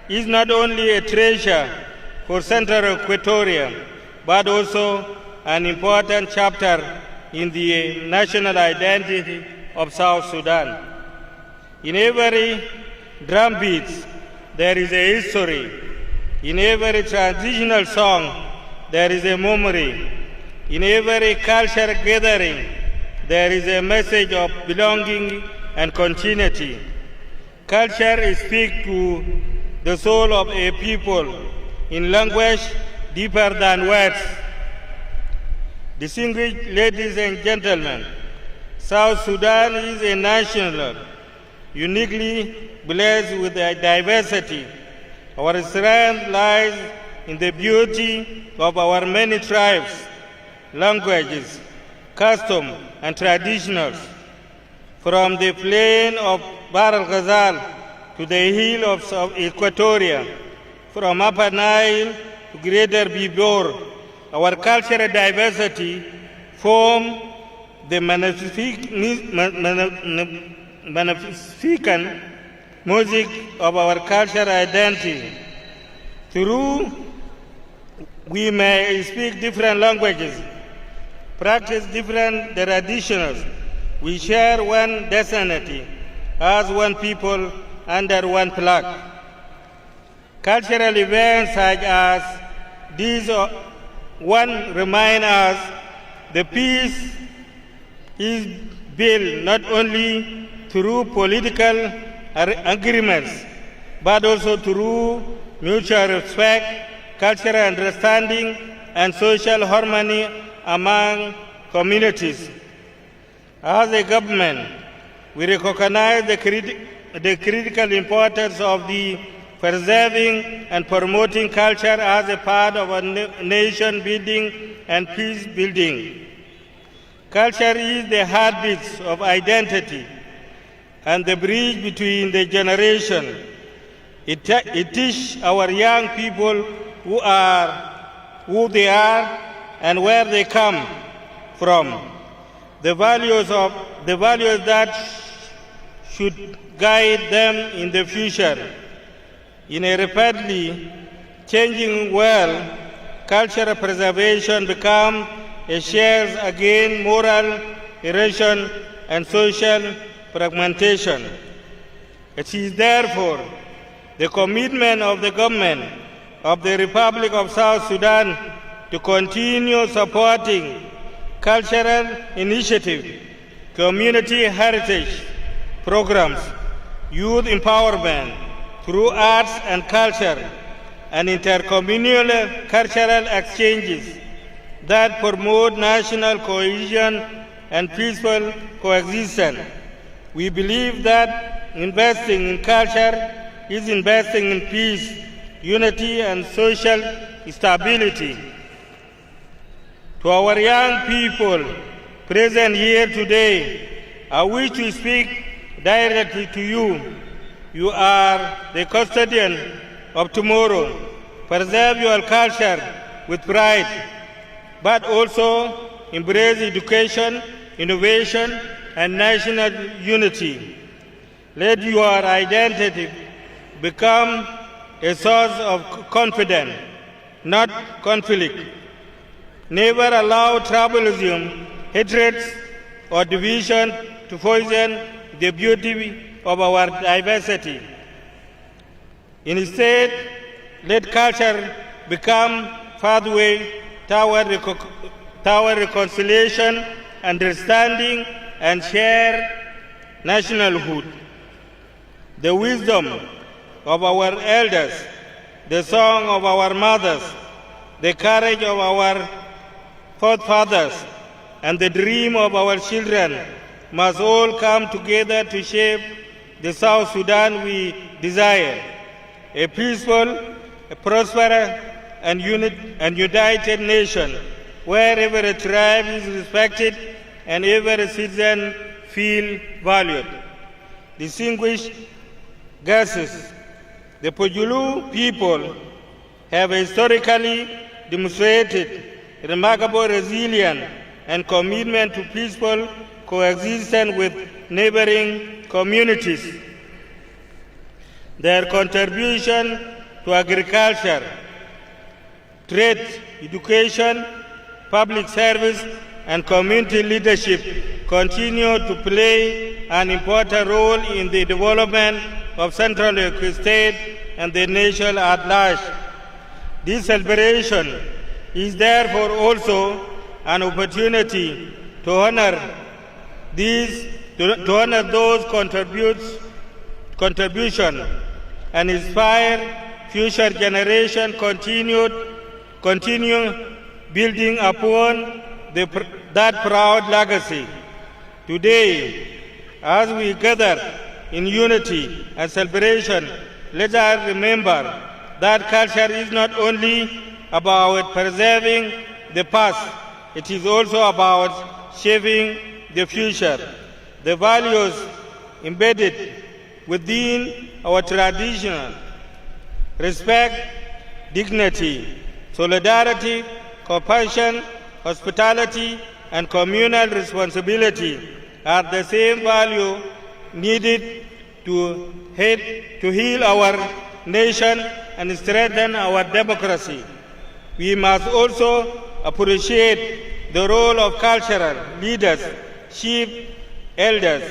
is not only a treasure for Central Equatoria, but also an important chapter in the national identity of South Sudan. In every drumbeat, there is a history. In every traditional song, there is a memory. In every cultural gathering, there is a message of belonging and continuity. Culture speaks to the soul of a people in language deeper than words. Distinguished ladies and gentlemen, South Sudan is a nation uniquely blessed with a diversity Our strength lies in the beauty of our many tribes, languages, customs, and traditions. From the plain of Bahr al-Ghazal to the hill of Equatoria, from Upper Nile to Greater Bibor, our cultural diversity form the magnificent music of our cultural identity. Through we may speak different languages, practice different traditions, we share one destiny as one people under one flag. Cultural events such as these one remind us the peace is built not only through political agreements, but also through mutual respect, cultural understanding, and social harmony among communities. As a government, we recognize the critical importance of the preserving and promoting culture as a part of our nation building and peace building. Culture is the heartbeat of identity and the bridge between the generations. It teaches our young people who they are and where they come from. The values that should guide them in the future. In a rapidly changing world, cultural preservation becomes a shield against moral erosion and social fragmentation. It is therefore the commitment of the government of the Republic of South Sudan to continue supporting cultural initiatives, community heritage programs, youth empowerment through arts and culture, and intercommunal cultural exchanges that promote national cohesion and peaceful coexistence. We believe that investing in culture is investing in peace, unity, and social stability. To our young people present here today, I wish to speak directly to you. You are the custodian of tomorrow. Preserve your culture with pride, but also embrace education, innovation, and national unity. Let your identity become a source of confidence, not conflict. Never allow tribalism, hatred, or division to poison the beauty of our diversity. Instead, let culture become pathway toward reconciliation, understanding, and shared nationalhood. The wisdom of our elders, the song of our mothers, the courage of our forefathers, and the dream of our children must all come together to shape the South Sudan we desire, a peaceful, a prosperous, and united nation where every tribe is respected and every citizen feels valued. Distinguished guests, the Pojulu people have historically demonstrated remarkable resilience and commitment to peaceful coexistence with neighboring communities. Their contribution to agriculture, trade, education, public service, and community leadership continue to play an important role in the development of Central Equatorial State and the nation at large. This celebration is therefore also an opportunity to honor those contributions and inspire future generations continue building upon that proud legacy. Today, as we gather in unity and celebration, let us remember that culture is not only about preserving the past, it is also about shaping the future. The values embedded within our tradition, respect, dignity, solidarity, compassion, hospitality, and communal responsibility are the same value needed to heal our nation and strengthen our democracy. We must also appreciate the role of cultural leaders, chief elders,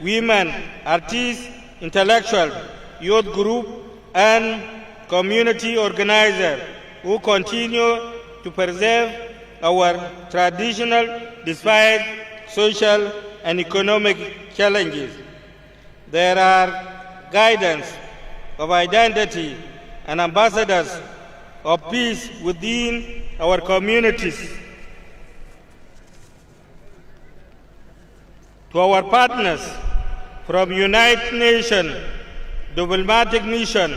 women, artists, intellectuals, youth group, and community organizers who continue to preserve our traditional despite social and economic challenges. There are guidance of identity and ambassadors of peace within our communities. To our partners from United Nations, diplomatic mission,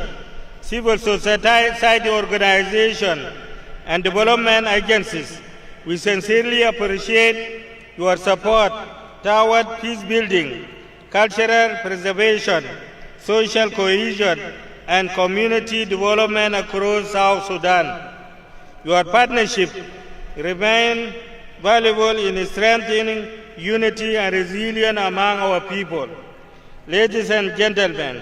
civil society organizations, and development agencies, we sincerely appreciate your support toward peace building, cultural preservation, social cohesion, and community development across South Sudan. Your partnership remains valuable in strengthening unity and resilience among our people. Ladies and gentlemen,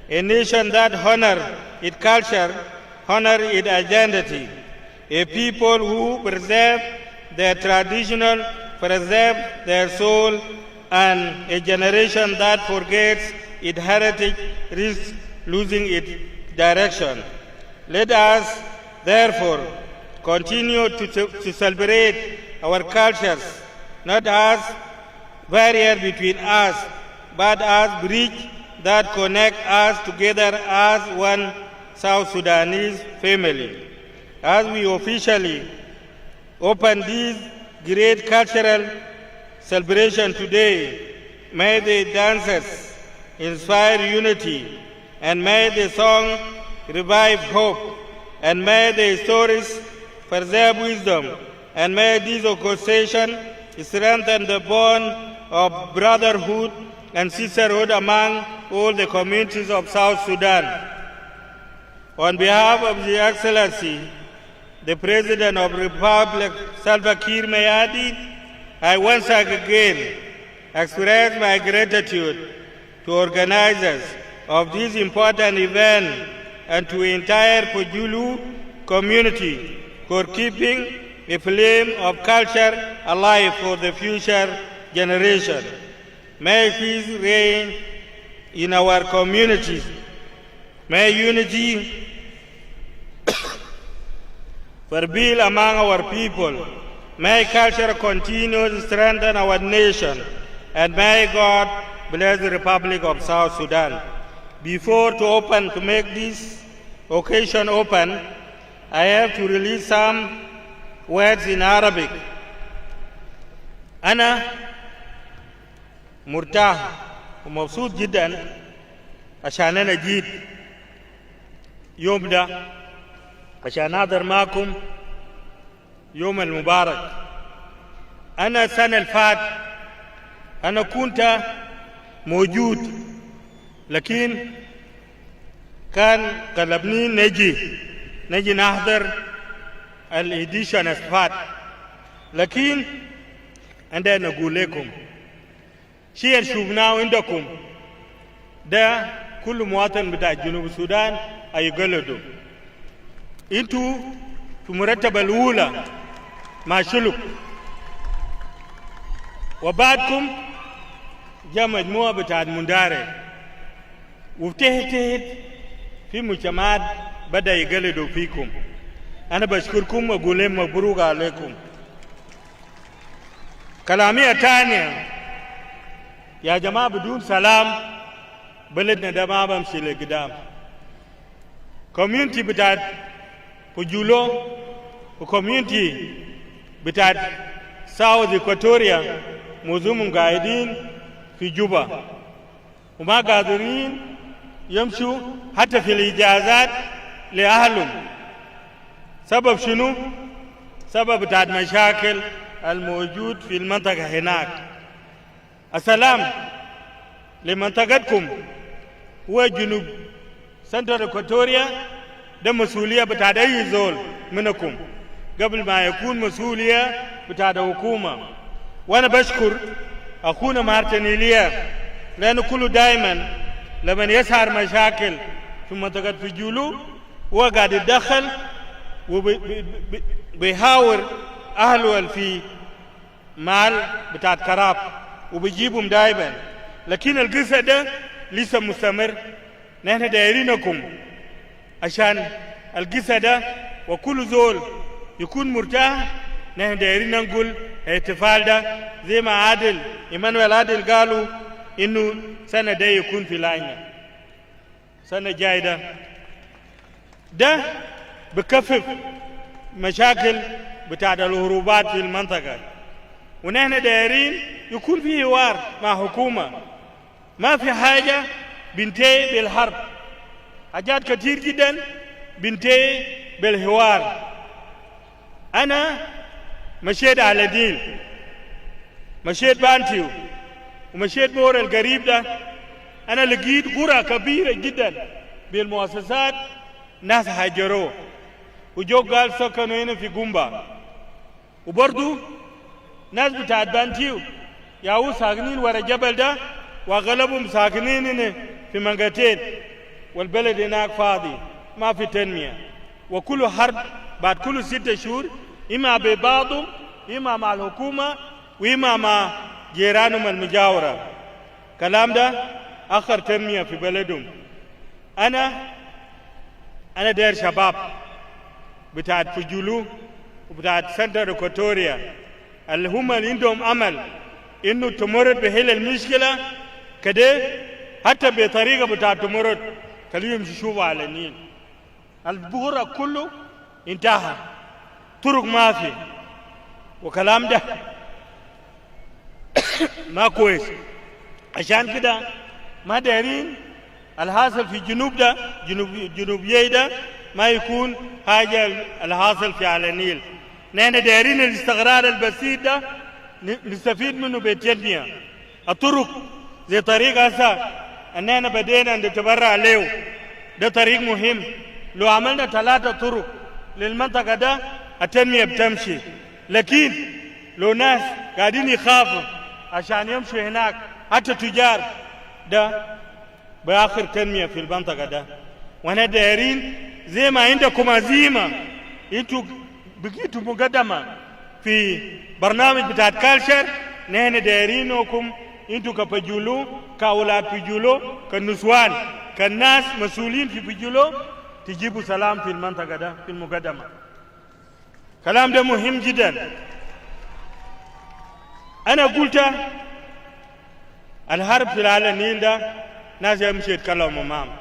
a nation that honors its culture, honors its identity. A people who preserve their tradition, preserve their soul, and a generation that forgets its heritage risks losing its direction. Let us, therefore, continue to celebrate our cultures, not as barrier between us, but as bridge that connect us together as one South Sudanese family. As we officially open this great cultural celebration today, may the dances inspire unity, and may the song revive hope, and may the stories preserve wisdom, and may this occasion strengthen the bond of brotherhood and sisterhood among all the communities of South Sudan. On behalf of His Excellency, the President of the Republic, Salva Kiir Mayardit, I once again express my gratitude to organizers of this important event and to the entire Pojulu community for keeping a flame of culture alive for the future generation. May peace reign in our communities. May unity prevail among our people. May culture continue to strengthen our nation. And may God bless the Republic of South Sudan. Before to make this occasion open, I have to release some words in Arabic. أنا مرتاح ومبسوط جدا عشان أنا جيت يوم ده عشان أحضر معكم يوم المبارك. أنا السنة الفات أنا كنت موجود، لكن كان قلبني نجي نحضر الإديشن الفات. لكن عندنا نقول لكم شيء اللي شفناه عندكم ده كل مواطن بتاع جنوب السودان هيقلده. انتوا في المرتبة الأولى مع شلوك، وبعدكم جاء مجموعة بتاع مندارة، وتهت في مجتمعات بدأ يقلدوا فيكم. أنا بشكركم وأقول لهم مبروك عليكم. كلامي الثانية يا جماعة، بدون سلام بلدنا ده ما بمشي لقدام. كوميونتي بتاعت بوجولو وكوميونتي بتاعت ساوث إكواتوريا معظمهم قاعدين في جوبا وما قادرين يمشوا حتى في الإجازات لأهلهم. سبب شنو؟ سبب بتاعت مشاكل الموجود في المنطقة هناك. السلام لمنطقتكم هو جنوب سنترال إكواتوريا، ده مسؤولية بتاعت أي زول منكم قبل ما يكون مسؤولية بتاعت حكومة. وأنا بشكر أخونا مارتن إيليا لأنه كله دائما لما يسهر مشاكل في منطقة بوجولو هو قاعد يتدخل وبيحاور أهله في مال بتاعت كراب وبيجيبهم دائما. لكن القصة ده لسه مستمر. نحن دايرينكم عشان القصة ده وكل زول يكون مرتاح. نحن دايرين نقول الاحتفال ده زي ما عادل إيمانويل عادل قالوا إنه سنة ده يكون في لاينة سنة جاي ده بكفف مشاكل بتاعت الهروبات في المنطقة. ونحن دايرين يكون في حوار مع حكومة. ما في حاجة بنتهي بالحرب. حاجات كتير جدا بنتهي بالحوار. أنا مشيت على دين، مشيت بانتيو ومشيت بور القريب ده. أنا لقيت قرى كبيرة جدا بالمؤسسات ناس هاجروه وجو قال سكنوا هنا في جومبا. وبرضو ناس بتاعت بانتيو ياو ساكنين ورا جبل ده واغلبهم ساكنين هنا في منطقتين والبلد هناك فاضي ما في تنمية. وكل حرب بعد كل 6 شهور إما ببعضهم إما مع الحكومة وإما مع جيرانهم المجاورة. كلام ده آخر تنمية في بلدهم. أنا داير شباب بتاعت بوجولو وبتاعت سنتر إكواتوريا اللي هم اللي عندهم أمل إنه تمرد بحل المشكلة كده حتى بطريقة بتاعت تمرد خليهم يشوفوا على النيل. البورة كله انتهى، طرق ما في، وكلام ده ما كويس. عشان كده ما دايرين الحاصل في جنوب ده جنوبية ده ما يكون حاجة الحاصل في على النيل. نحن دايرين الاستقرار البسيط ده نستفيد منه بالتنمية. الطرق زي طريق هسا أننا بدينا نتبرع له، ده طريق مهم. لو عملنا 3 طرق للمنطقة ده التنمية بتمشي. لكن لو ناس قاعدين يخافوا عشان يمشوا هناك حتى تجار ده بآخر تنمية في المنطقة ده. وانا دايرين زي ما عندكم عزيمة انتوا بقيتوا مقدمة في برنامج بتاع كالشر. نحن دايرينكم انتوا كبوجولو كأولاد بوجولو كنسوان كالناس مسؤولين في بوجولو تجيبوا سلام في المنطقة ده في المقدمة. كلام ده مهم جدا. أنا قلت الحرب في على النيل ده ناس يمشي يتكلموا معهم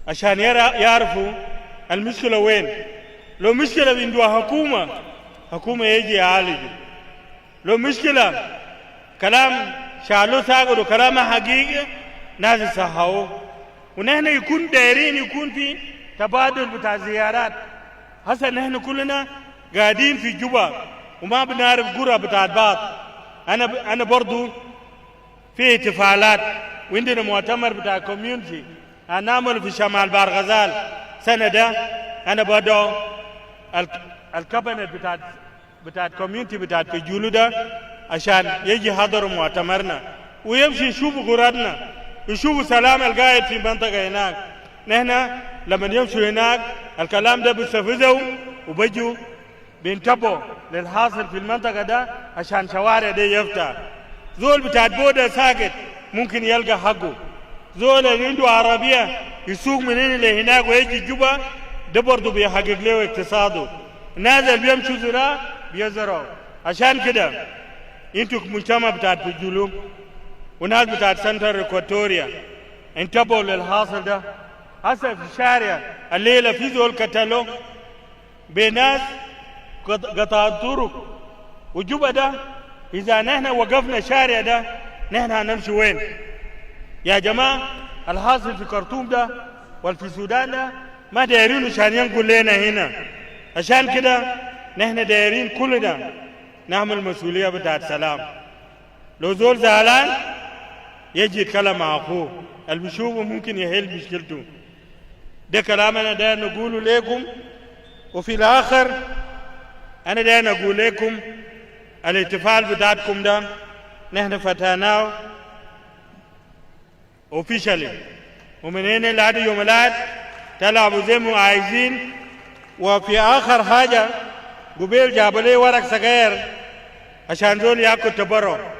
عشان يعرفوا المشكلة وين. لو مشكلة عندها حكومة يجي يعالج. لو مشكلة كلام شالو ساقط وكلام حقيقي ناس يصحوه. ونحن يكون دايرين يكون في تبادل بتاع زيارات. هسه نحن كلنا قاعدين في جوبا وما بنعرف قرى بتاعت بعض. أنا برضو في احتفالات وعندنا مؤتمر بتاع كوميونتي هنعمل في شمال بارغزال سنة ده. أنا بدو الكابينت بتاعت كوميونتي بتاعت بوجولو ده عشان يجي حضروا مؤتمرنا ويمشي يشوفوا قراتنا يشوفوا سلام القائد في منطقة هناك. نحن لما يمشوا هناك الكلام ده بيستفزوا وبيجوا بينتبهوا للحاصل في المنطقة ده عشان شوارع ده يفتح. زول بتاعت بودة ساكت ممكن يلقى حقه. زول اللي عنده عربية يسوق من هنا لهناك ويجي جوبا ده برضه بيحقق له اقتصاده. الناس اللي بيمشوا زراعة بيزرعوا. عشان كده انتوا مجتمع بتاعت بوجولو وناس بتاعت سنتر إكواتوريا انتبهوا للحاصل ده. هسه في الشارع الليلة في زول قتلوا بناس قطع الطرق وجوبا ده. إذا نحن وقفنا الشارع ده نحن هنمشي وين يا جماعة؟ الحاصل في خرطوم ده والفي السودان ده ما دايرين عشان ينقل لنا هنا. عشان كده نحن دايرين كلنا نعمل مسؤولية بتاعت سلام. لو زول زعلان يجي يتكلم مع أخوه اللي بيشوفه ممكن يحل مشكلته. ده كلامنا ده نقوله لكم. وفي الآخر أنا ده نقول لكم الاحتفال بتاعتكم ده نحن فتحناه officially. ومن هنا لحد يوم الأحد تلعبوا زي ما عايزين. وفي آخر حاجة قبيل جابوا لي ورق صغير عشان زول ياكل تبرع.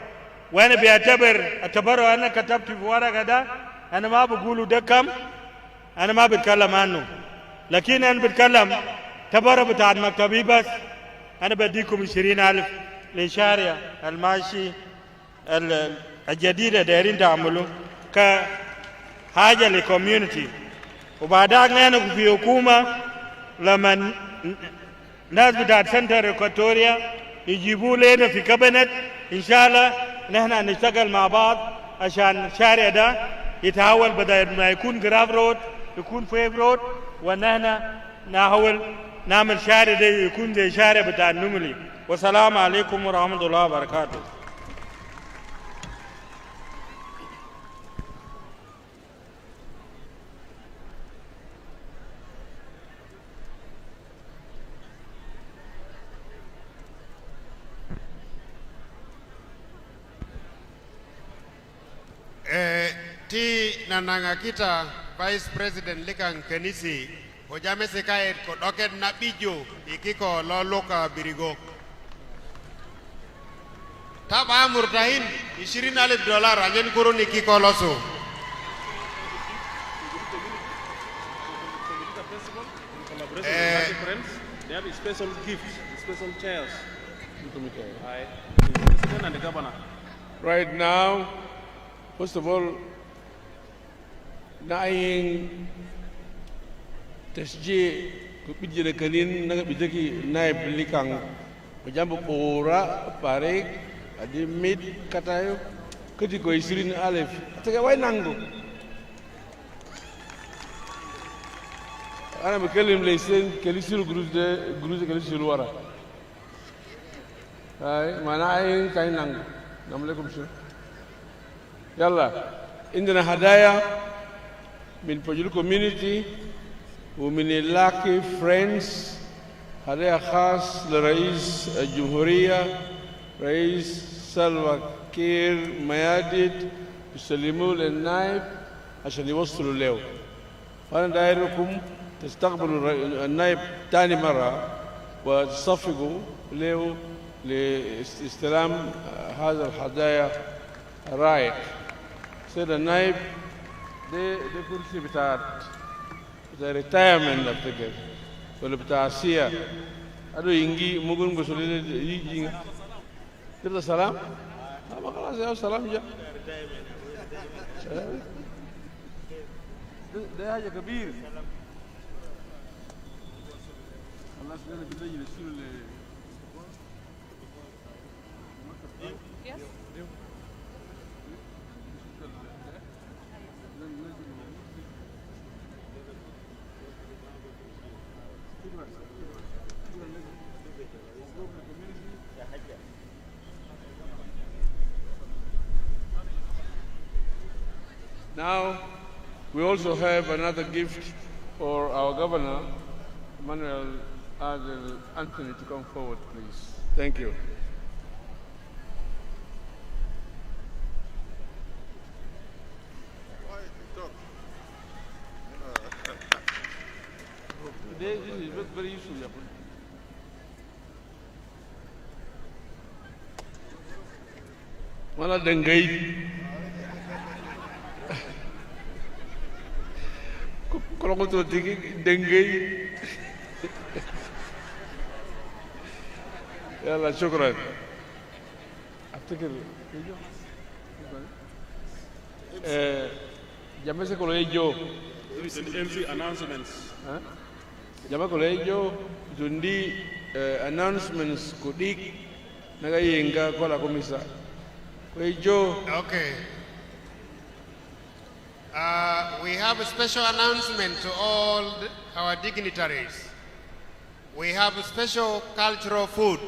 وأنا بيعتبر التبرع أنا كتبت في ورقة ده أنا ما بقوله ده كم، أنا ما بتكلم عنه، لكن أنا بتكلم تبرع بتاع مكتبي بس. أنا بديكم 20,000 للشارع الماشي الجديدة دايرين تعملوا كحاجة للكوميونتي. وبعدها نحن في حكومة لما ناس بتاعت سنتر إكواتوريا يجيبوا لنا في كابينت إن شاء الله نحن هنشتغل مع بعض عشان الشارع ده يتحول بدل ما يكون جراف رود يكون فيف رود، ونحن نحاول نعمل شارع ده يكون زي شارع بتاع النملي. والسلام عليكم ورحمة الله وبركاته. Ti nananga kita Vice President Likan Kenisi hojame sekaet ko doket na bijo ikiko lo loka birigo taba murtahin $20,000 anyen kurun ikiko loso. They have a special gift, special chairs. The President and the Governor. Right now, first of all, naing tesji kupijire kanin naga bijaki naib likang pejambu pura parek adi mit katayo kedi ko 20,000 ataka way nangu ana bekelim lesen kelisul gruze kelisul wara ay manaing kay nangu namalekum shukr yalla indana hadaya من Pojulu community ومن lucky friends هذا خاص لرئيس الجمهورية رئيس سلفا كير مياديد يسلموه للنائب عشان يوصلوا له. فأنا دايركم تستقبلوا النائب ثاني مرة وتصفقوا له لاستلام هذا الهدايا الرائع. سيد النائب ده كرسي بتاع retirement افتكر ولا بتاع سيا ادو ينجي ممكن نقول يجي كده سلام ما خلاص يا سلام جا ده حاجه كبير خلاص انا كده يرسل Now, we also have another gift for our governor, Emmanuel Adel Anthony, to come forward, please. Thank you. Today, this is very useful. Mala dengai. Kalau kau tu tinggi dengai. Ya Allah, syukran. Apakah itu? Jangan saya kalau hijau. MC announcements. Jangan kalau hijau. Jundi announcements kudik. Nagai enggak kalau komisa. Hijau. Okay. We have a special announcement to all our dignitaries. We have a special cultural food,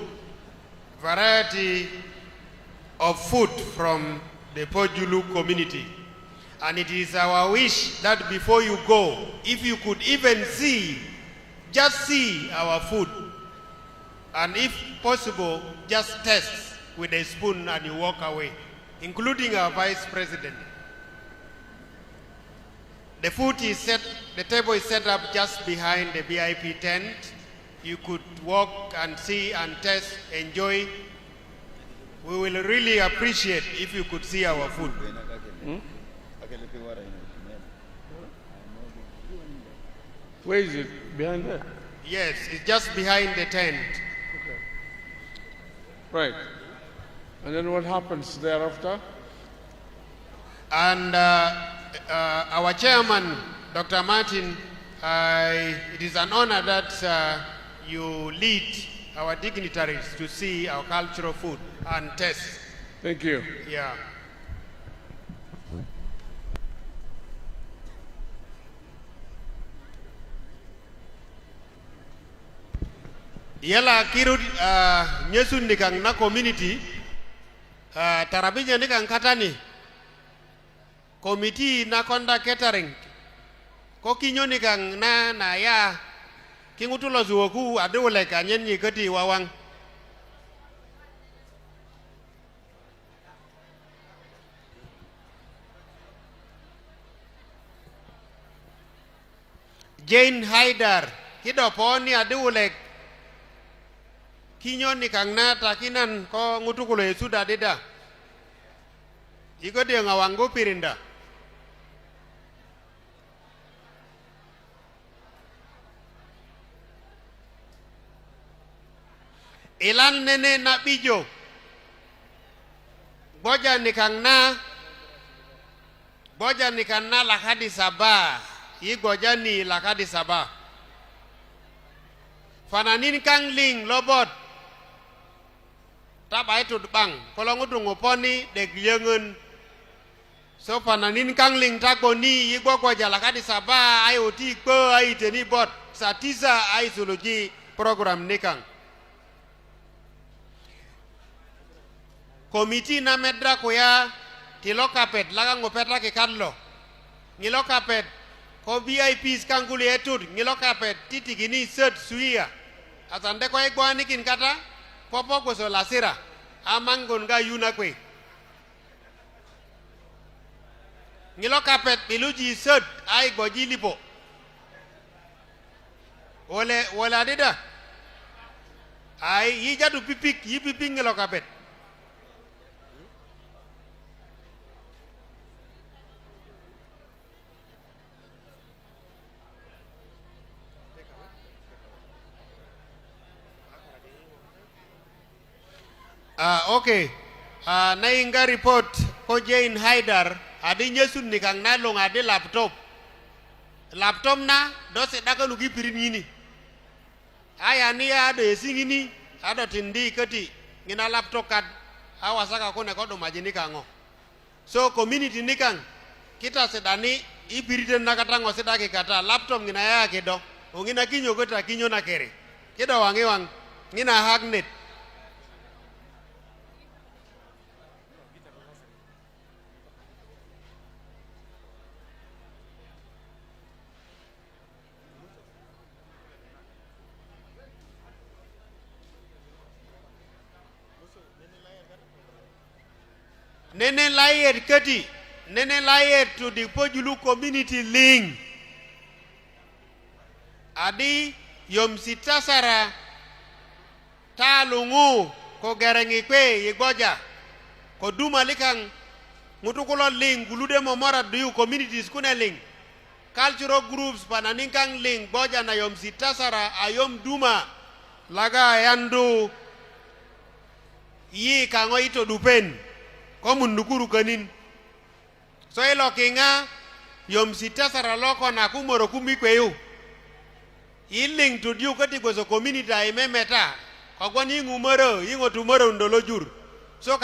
variety of food from the Pojulu community. And it is our wish that before you go, if you could even just see our food, and if possible, just taste with a spoon and you walk away, including our Vice President. The food is set, the table is set up just behind the VIP tent. You could walk and see and taste, enjoy. We will really appreciate if you could see our food. Where is it? Behind there? Yes, it's just behind the tent. Okay. Right. And then what happens thereafter? And our chairman, Dr. Martin, it is an honor that you lead our dignitaries to see our cultural food and taste. Thank you. Yeah. Yala kirut nyesun nikang na community tarabinya nikang katani committee na konda catering ko kinyo nikang na ya kingutulo zuoku adewole kanyen yikati wawang Jane Haidar hidoponi adewole kinyo nikang na takinan ko ngutukulo yesuda deda iko dia ngawango pirinda ilan nene na bijo boja nikang na lakadi sabah igoja ni lakadi sabah fananin kang ling lobot tabai tu bang kalau ngutu ngoponi deg yengen so fananin kang ling takoni igwa kwa jalakadi sabah ai oti ko ai teni bot satisa ai suluji program nikang komiti na medra koya tilo kapet laga ngopeta ke kadlo ngilo kapet ko VIPs kanguli etud ngilo kapet titi gini set suia atande ko egwani kin kata popo ko so lasira amangon ga yuna kwe ngilo kapet piluji set ai goji lipo wala dida ai yijadu pipik yipipik ngilo kapet okay. Na inga report ko Jane Haidar adi nyesun nikang nalong adi laptop. Laptop na dose daka lugi pirin ini. Aya ni ada esing ini ada tindi keti ngina laptop kad awasaka kone kodo majini kango. So community nikang kita sedani ibiriten nakatango sedaki kata laptop ngina ya kedo. Ngina kinyo kota kinyo na kere. Kedo wang ngina hagnet. Nene layet kati, nene layet to the Pojulu community link. Adi yom sitasara talungu ko gerengi kwe yigoja ko duma likang ngutukulo link gulude momora duyu communities kuna link cultural groups pananinkang link boja na yom sitasara ayom duma laga yandu yi kango ito dupen komun nukuru kanin so ilo kinga yom sitasara loko na kumoro kumikweyu iling to diu kati kwa community ay memeta kwa kwani ngumero ingo tumoro ndolo jur so